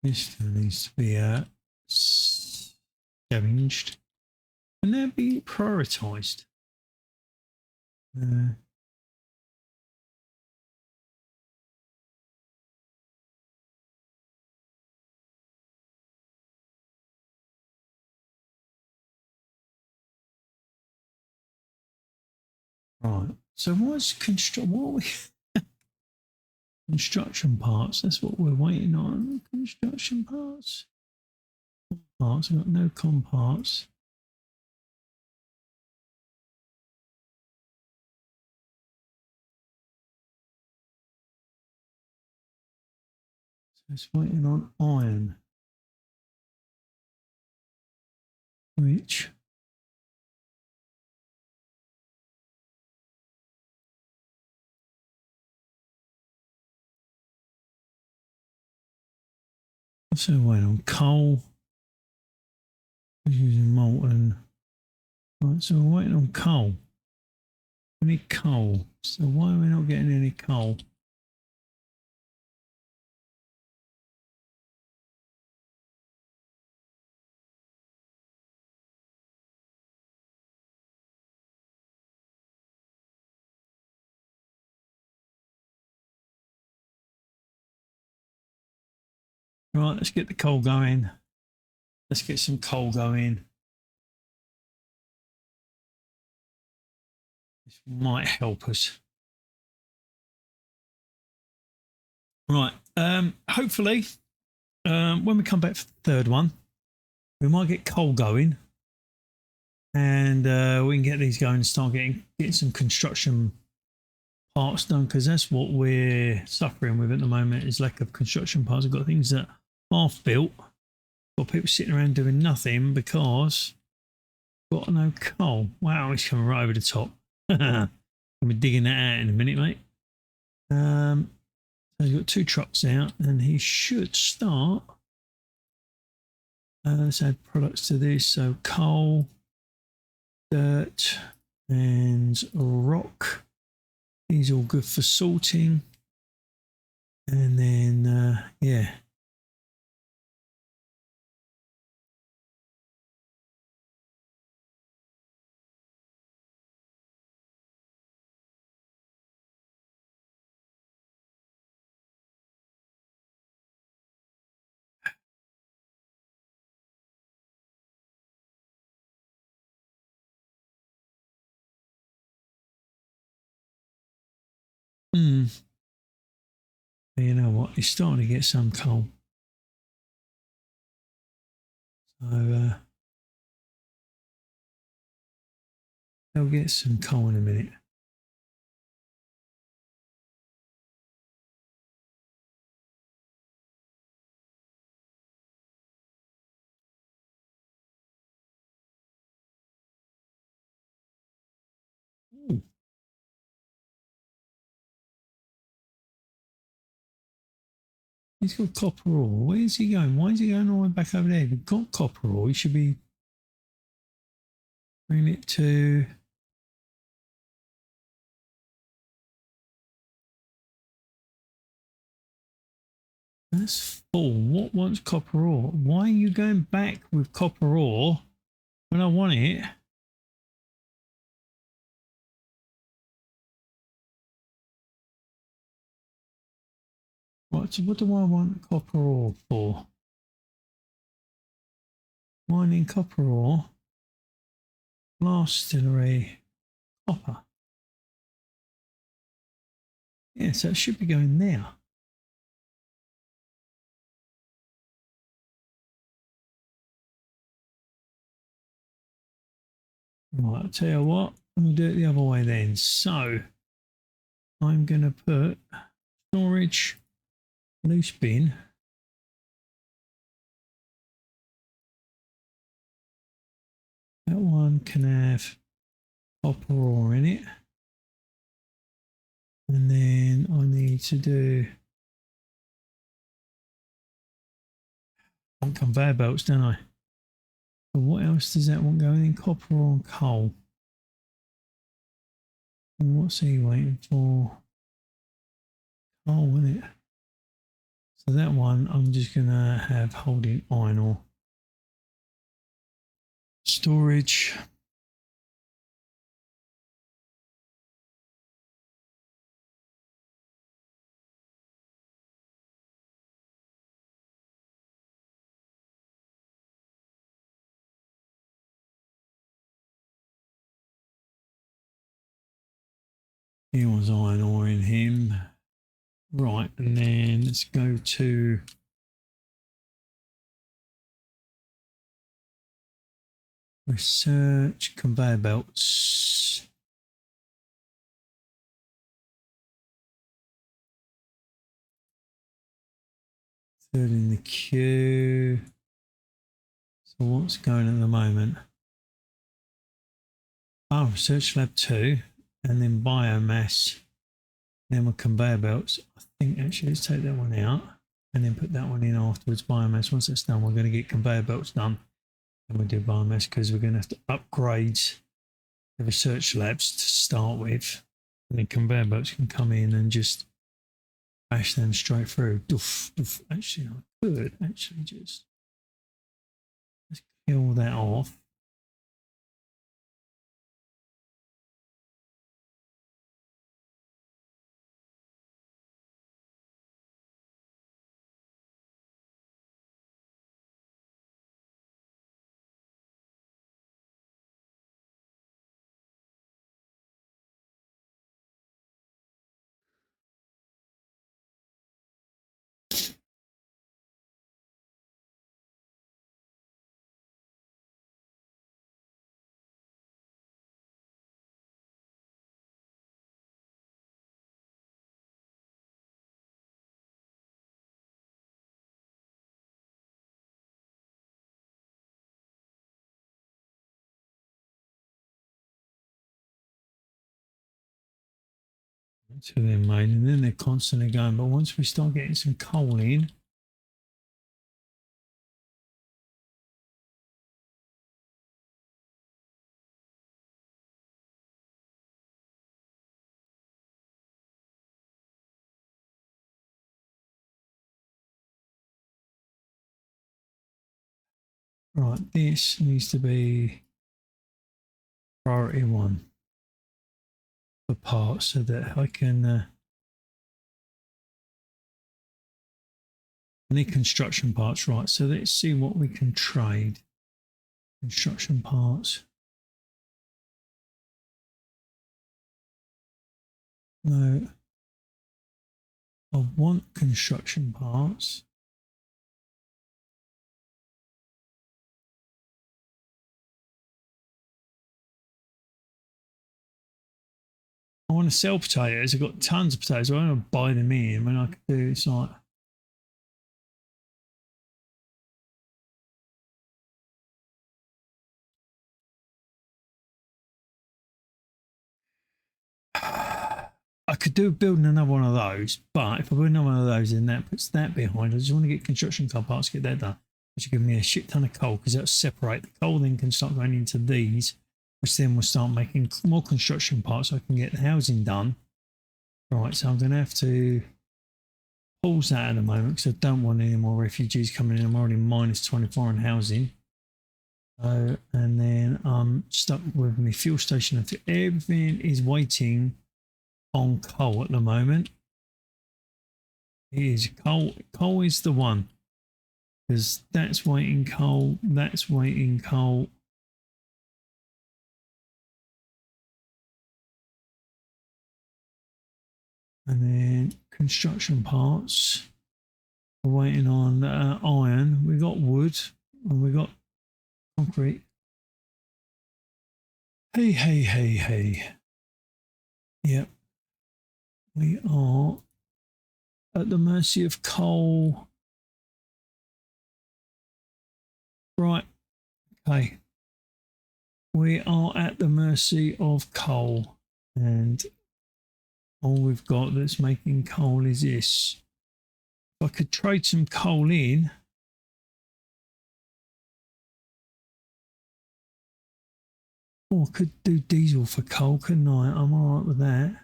This still needs to be scavenged, and they're being prioritised. Right. So what's construction parts? That's what we're waiting on. Construction parts. Parts. I've got no com parts. So it's waiting on iron, which also waiting on coal, Using molten. Right, so we're waiting on coal. We need coal. So why are we not getting any coal? Right, let's get the coal going. Let's get some coal going. This might help us. Right. Hopefully, when we come back for the third one, we might get coal going, and we can get these going and start getting some construction parts done, because that's what we're suffering with at the moment, is lack of construction parts. We've got things that are half built, got people sitting around doing nothing because we've got no coal. Wow, he's coming right over the top. I'll be digging that out in a minute, mate. So he's got 2 trucks out, and he should start. Let's add products to this. So coal, dirt, and rock. These are all good for sorting. And then, yeah. You know what? He's starting to get some coal. So they'll get some coal in a minute. Ooh. He's got copper ore. Where's he going? Why is he going all the way back over there? If he's got copper ore, he should be bringing it to... That's full. What wants copper ore? Why are you going back with copper ore when I want it? What do I want copper ore for? Mining copper ore. Blast distillery. Copper. Yeah, so it should be going there. Right, I'll tell you what, I'm going to do it the other way then. So, I'm going to put storage, loose bin. That one can have copper ore in it. And then I need to do conveyor belts, don't I? But what else does that one go in? Copper ore and coal. And what's he waiting for? Coal, isn't it? So that one I'm just going to have holding iron ore. Storage. He was iron ore in him. Right, and then let's go to research conveyor belts. Third in the queue. So what's going at the moment? Oh, research lab 2, and then biomass. Then with conveyor belts. I think actually let's take that one out and then put that one in afterwards. Biomass. Once that's done, we're going to get conveyor belts done. And we'll do biomass because we're going to have to upgrade the research labs to start with. And then conveyor belts can come in and just bash them straight through. Doof, doof. Actually, I could actually just let's kill that off. So they're made, and then they're constantly going. But once we start getting some coal in, right, this needs to be priority one for parts so that I can. I need construction parts, right? So let's see what we can trade. Construction parts. No, I want construction parts. I want to sell potatoes. I've got tons of potatoes. I want to buy them in when I could do it's like. I could do building another one of those, but if I build another one of those, then that puts that behind. I just want to get construction car parts, get that done, which will give me a shit ton of coal because that'll separate the coal. Then can start going into these, which then will start making more construction parts so I can get the housing done. Right, so I'm going to have to pause that at the moment because I don't want any more refugees coming in. I'm already minus 24 on housing. So, and then I'm stuck with my fuel station. Everything is waiting on coal at the moment. It is coal. Coal is the one because that's waiting coal. That's waiting coal. And then construction parts. We're waiting on iron. We got wood and we got concrete. Hey, hey, hey, hey. Yep. We are at the mercy of coal. Right. Okay. We are at the mercy of coal. And all we've got that's making coal is this. If I could trade some coal in. Oh, I could do diesel for coal, couldn't I? I'm all right with that.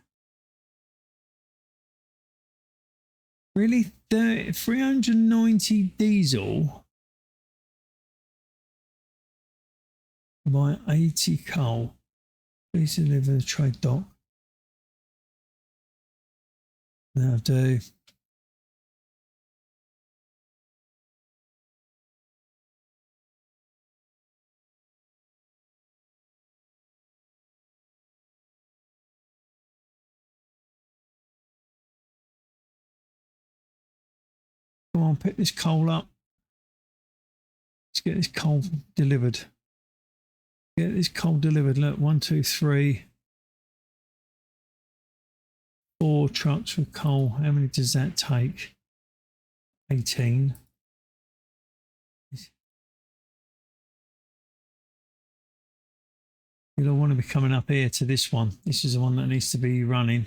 Really? 390 diesel by 80 coal. Please deliver the trade dock. That'll do. Come on, pick this coal up. Let's get this coal delivered. Get this coal delivered. Look, 1, 2, 3, 4 trucks with coal. How many does that take? 18. You don't want to be coming up here to this one. This is the one that needs to be running.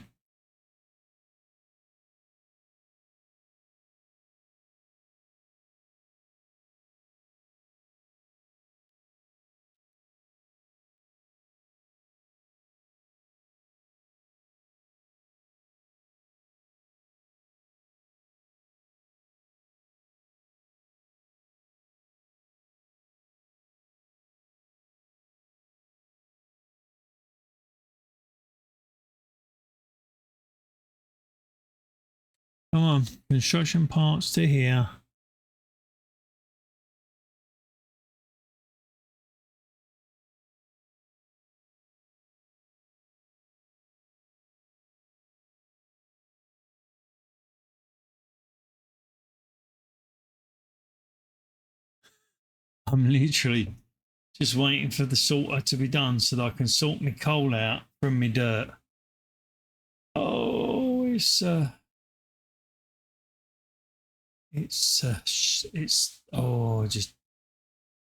Come on, construction parts to here. I'm literally just waiting for the sorter to be done so that I can sort my coal out from my dirt. Oh, it's just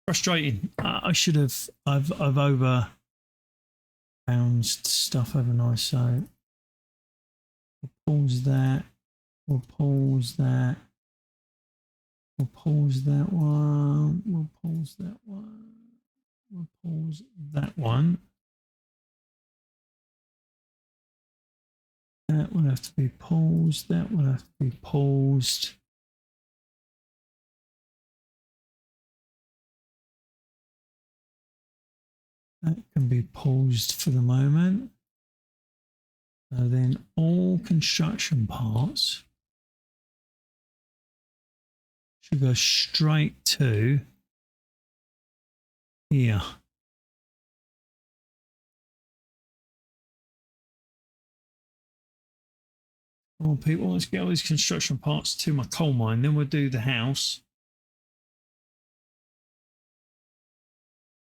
frustrating. I should have. I've over bounced stuff, haven't I? So we'll pause that. We'll pause that. We'll pause that one. We'll pause that one. We'll pause that one. That will have to be paused. That will have to be paused. That can be paused for the moment. So then all construction parts should go straight to here. Well, people, let's get all these construction parts to my coal mine. Then we'll do the house.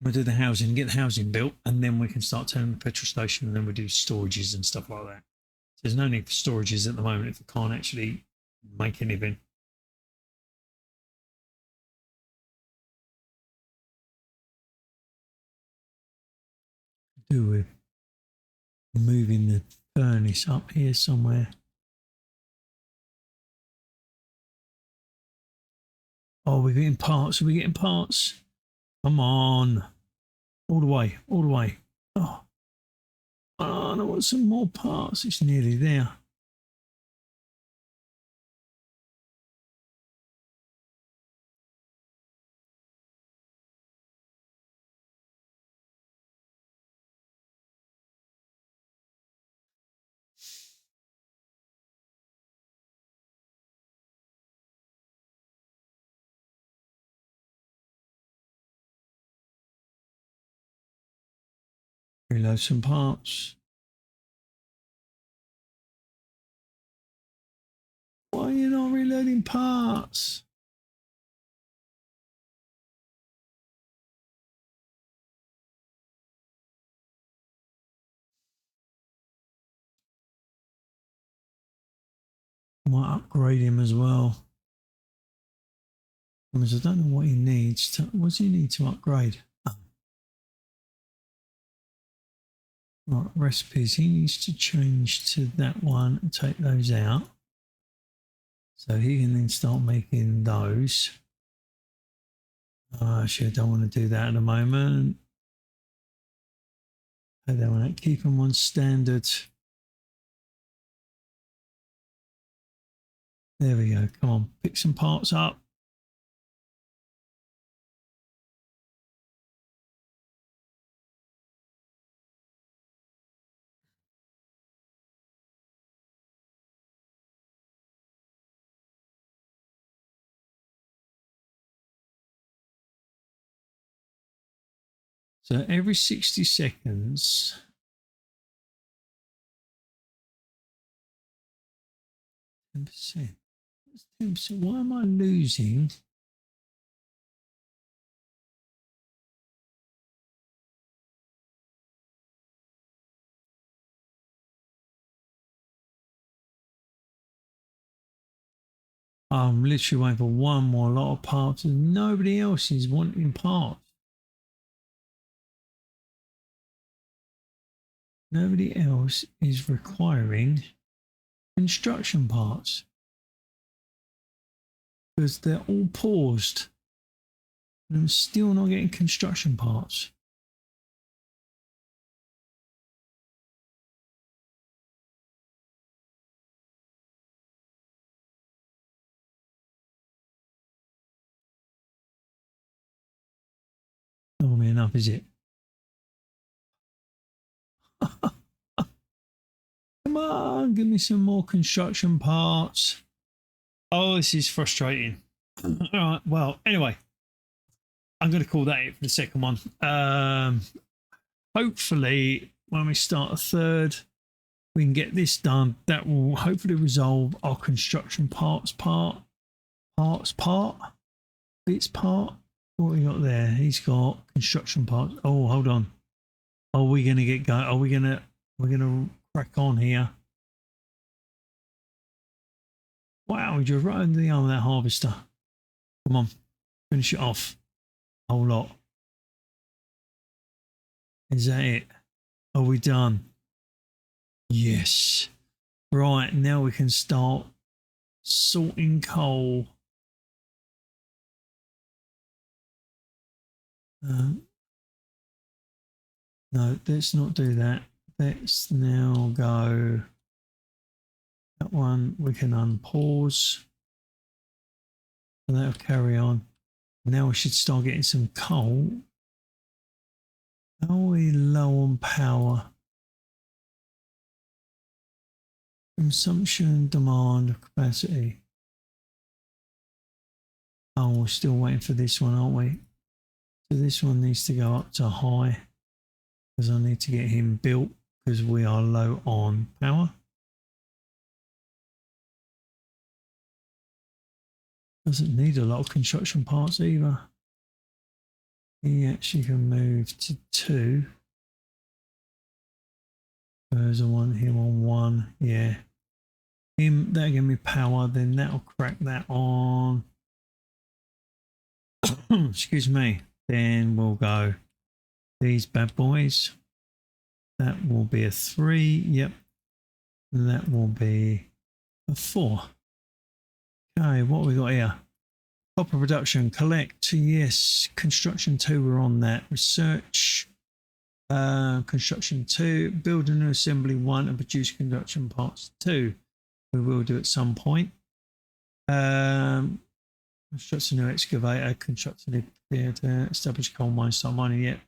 We'll do the housing, get the housing built, and then we can start turning the petrol station, and then we'll do storages and stuff like that. So there's no need for storages at the moment if we can't actually make anything. Do with moving the furnace up here somewhere. Oh, we're getting parts. Are we getting parts? Come on. All the way. All the way. Oh, I want some more parts. It's nearly there. Reload some parts. Why are you not reloading parts? I might upgrade him as well. Because I don't know what he needs. What does he need to upgrade? Right, recipes. He needs to change to that one and take those out. So he can then start making those. Actually, I don't want to do that at the moment. I don't want to keep them on standard. There we go. Come on, pick some parts up. So every 60 seconds, 10%. That's 10%. Why am I losing? I'm literally waiting for one more lot of parts and nobody else is wanting parts. Nobody else is requiring construction parts because they're all paused and I'm still not getting construction parts. Not gonna be enough, is it? Come on, give me some more construction parts. Oh, this is frustrating. All right. Well, anyway, I'm going to call that it for the second one. Hopefully, when we start a third, we can get this done. That will hopefully resolve our construction bits part. What we got there? He's got construction parts. Oh, hold on. Are we going to get going? Are we going to? We're going to crack on here. Wow, we just right under the arm of that harvester. Come on, finish it off. A whole lot. Is that it? Are we done? Yes. Right, now we can start sorting coal. No, let's not do that. Let's now go. That one we can unpause. And that'll carry on. Now we should start getting some coal. Are we low on power? Consumption, demand, capacity. Oh, we're still waiting for this one, aren't we? So this one needs to go up to high because I need to get him built because we are low on power. Doesn't need a lot of construction parts either. He actually can move to 2. There's a one, him on 1. Yeah. Him, that'll give me power, then that'll crack that on. Excuse me. Then we'll go these bad boys. That will be a 3. Yep. And that will be a 4. Okay, what we got here? Copper production, collect, yes. Construction 2, we're on that. Research, construction 2, build a new assembly 1 and produce construction parts 2. We will do at some point. Construct a new excavator, construct a new theatre, establish coal mine, start mining yet.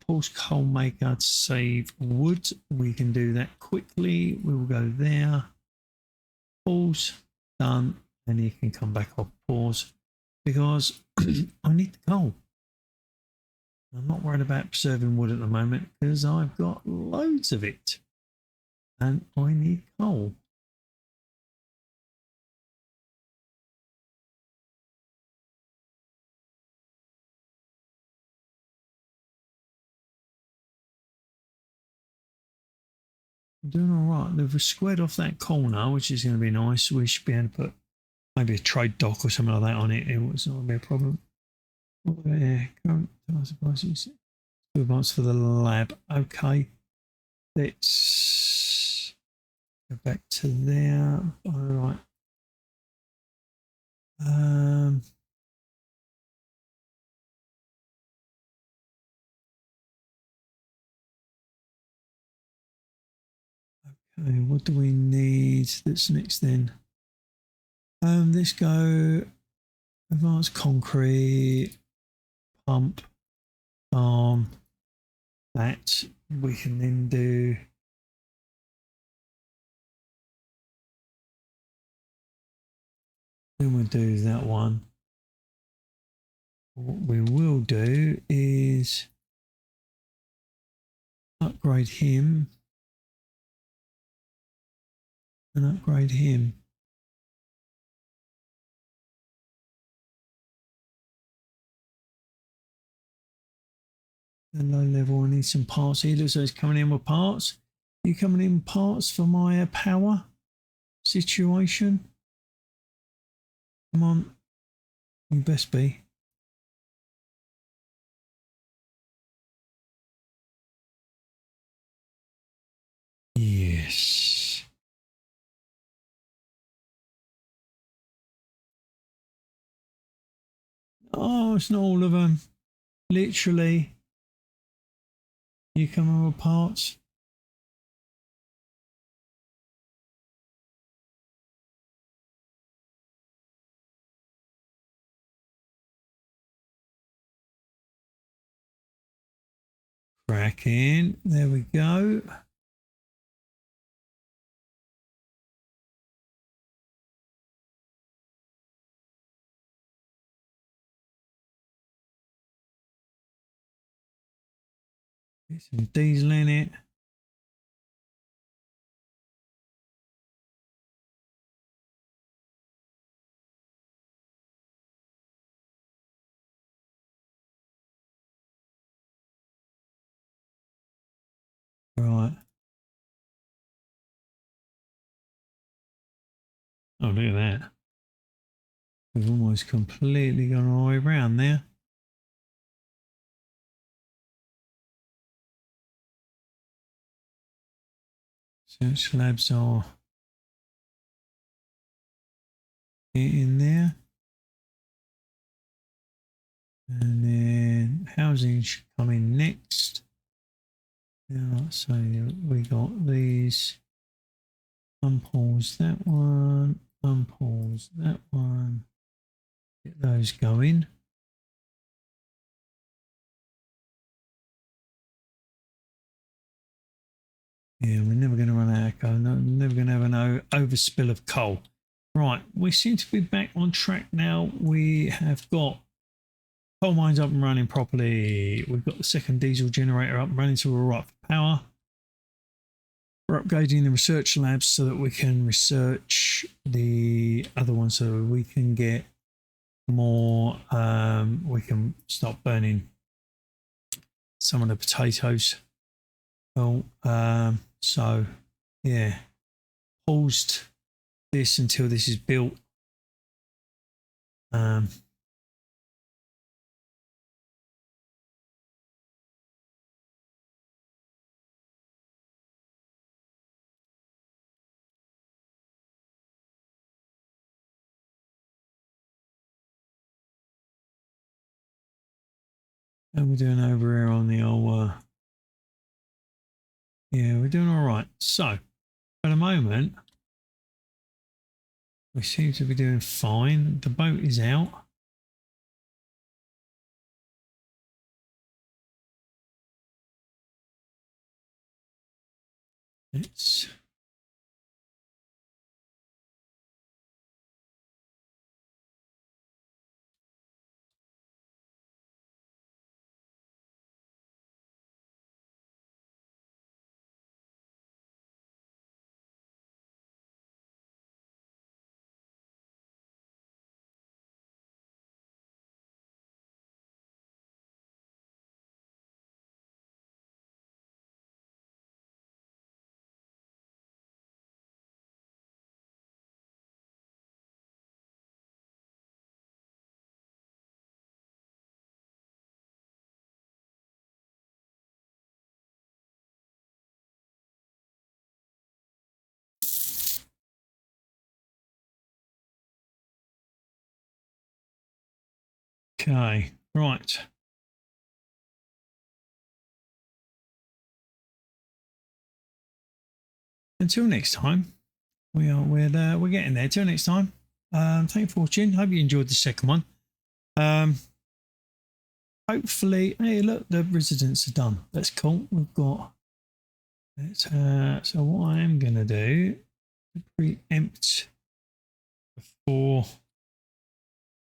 Pulse coal maker to save wood. We can do that quickly. We will go there. Pause, done. And you can come back off pause because I need the coal. I'm not worried about preserving wood at the moment because I've got loads of it and I need coal. I'm doing all right. They've squared off that corner, which is going to be nice. We should be able to put maybe a trade dock or something like that on it. It was not going to be a problem. Yeah, current supplies. 2 months for the lab. Okay. Let's go back to there. All right. Okay, what do we need that's next then? Let's go advanced concrete, pump, farm. That we can then do. Then we'll do that one. What we will do is upgrade him and upgrade him. The low level, I need some parts. He looks like he's coming in with parts. Are you coming in parts for my power situation? Come on. You best be. Yes. Oh, it's not all of them. Literally. You coming with parts? Cracking. There we go. Get some diesel in it. Right. Oh, look at that. We've almost completely gone all the way around there. So slabs are in there. And then housing should come in next. Now, so we got these. Unpause that one. Unpause that one. Get those going. Yeah, we're never going to run out of coal. No, never going to have an overspill of coal. Right, we seem to be back on track now. We have got coal mines up and running properly. We've got the second diesel generator up and running, so we're right for power. We're upgrading the research labs so that we can research the other one, so we can get more. We can start burning some of the potatoes. Well, so yeah, paused this until this is built. And we're doing over here on the old. Yeah, we're doing all right. So at the moment, we seem to be doing fine. The boat is out. It's okay, right. Until next time, we're getting there. Till next time. Thanks for watching. Hope you enjoyed the second one. Hopefully, hey, look, the residents are done. That's cool. We've got. So what I am gonna do, preempt before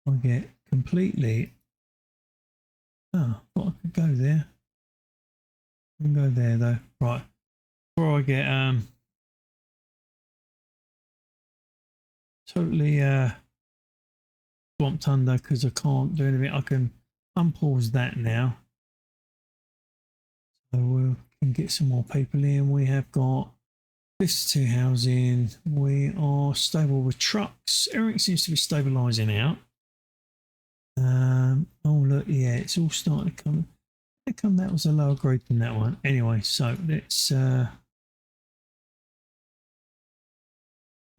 I get completely. Oh, I thought I could go there. I can go there though. Right. Before I get totally swamped under because I can't do anything. I can unpause that now. So we can get some more people in. We have got 52 housing. We are stable with trucks. Everything seems to be stabilising out. Oh look, yeah, it's all starting to come. How come that was a lower grade than that one? Anyway, so let's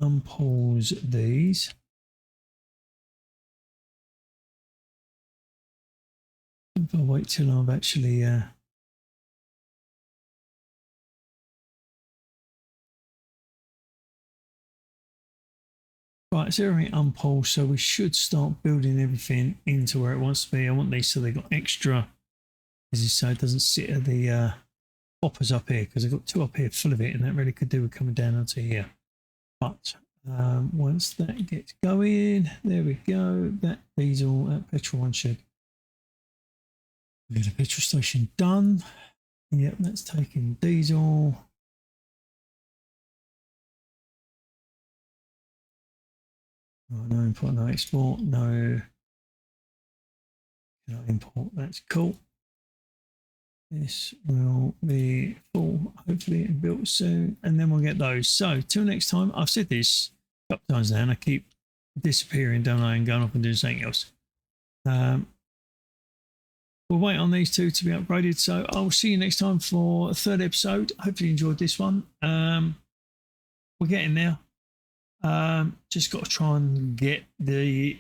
unpause these. If I wait till I've actually right, it's everything unpaused, so we should start building everything into where it wants to be. I want these so they've got extra, as you say, it doesn't sit at the hoppers up here, because I've got two up here full of it, and that really could do with coming down onto here. But once that gets going, there we go. That diesel, that petrol one should get a petrol station done. Yep, that's taking diesel. Oh, no import, no export, no import. That's cool. This will be full, hopefully, and built soon, and then we'll get those. So, till next time, I've said this a couple times now, and I keep disappearing, don't I, and going off and doing something else. We'll wait on these two to be upgraded. So, I'll see you next time for a third episode. Hopefully, you enjoyed this one. We're getting there. Just got to try and get the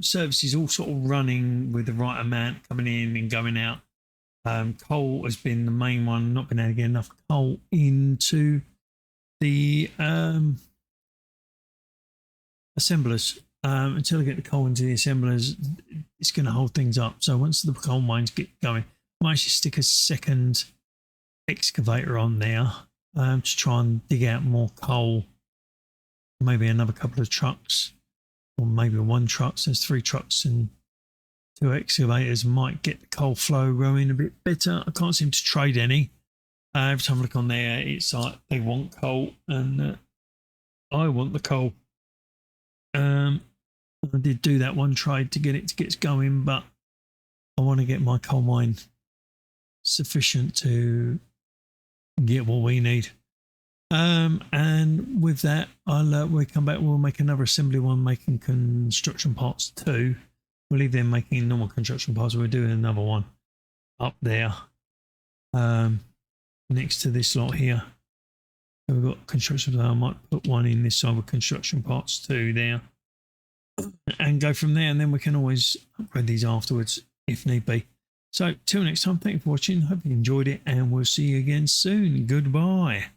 services all sort of running with the right amount coming in and going out. Coal has been the main one, not been able to get enough coal into the assemblers. Until I get the coal into the assemblers, it's going to hold things up. So once the coal mines get going, I might actually stick a second excavator on there to try and dig out more coal. Maybe another couple of trucks, or maybe one truck. So there's 3 trucks and 2 excavators might get the coal flow going a bit better. I can't seem to trade any. Every time I look on there, it's like they want coal and I want the coal. I did do that one trade to get going, but I want to get my coal mine sufficient to get what we need. And with that, we'll come back. We'll make another assembly one, making construction parts 2. We'll leave them making normal construction parts. We're doing another one up there, next to this lot here. So we've got construction. I might put one in this side with construction parts 2 there, and go from there. And then we can always upgrade these afterwards if need be. So till next time, thank you for watching. Hope you enjoyed it, and we'll see you again soon. Goodbye.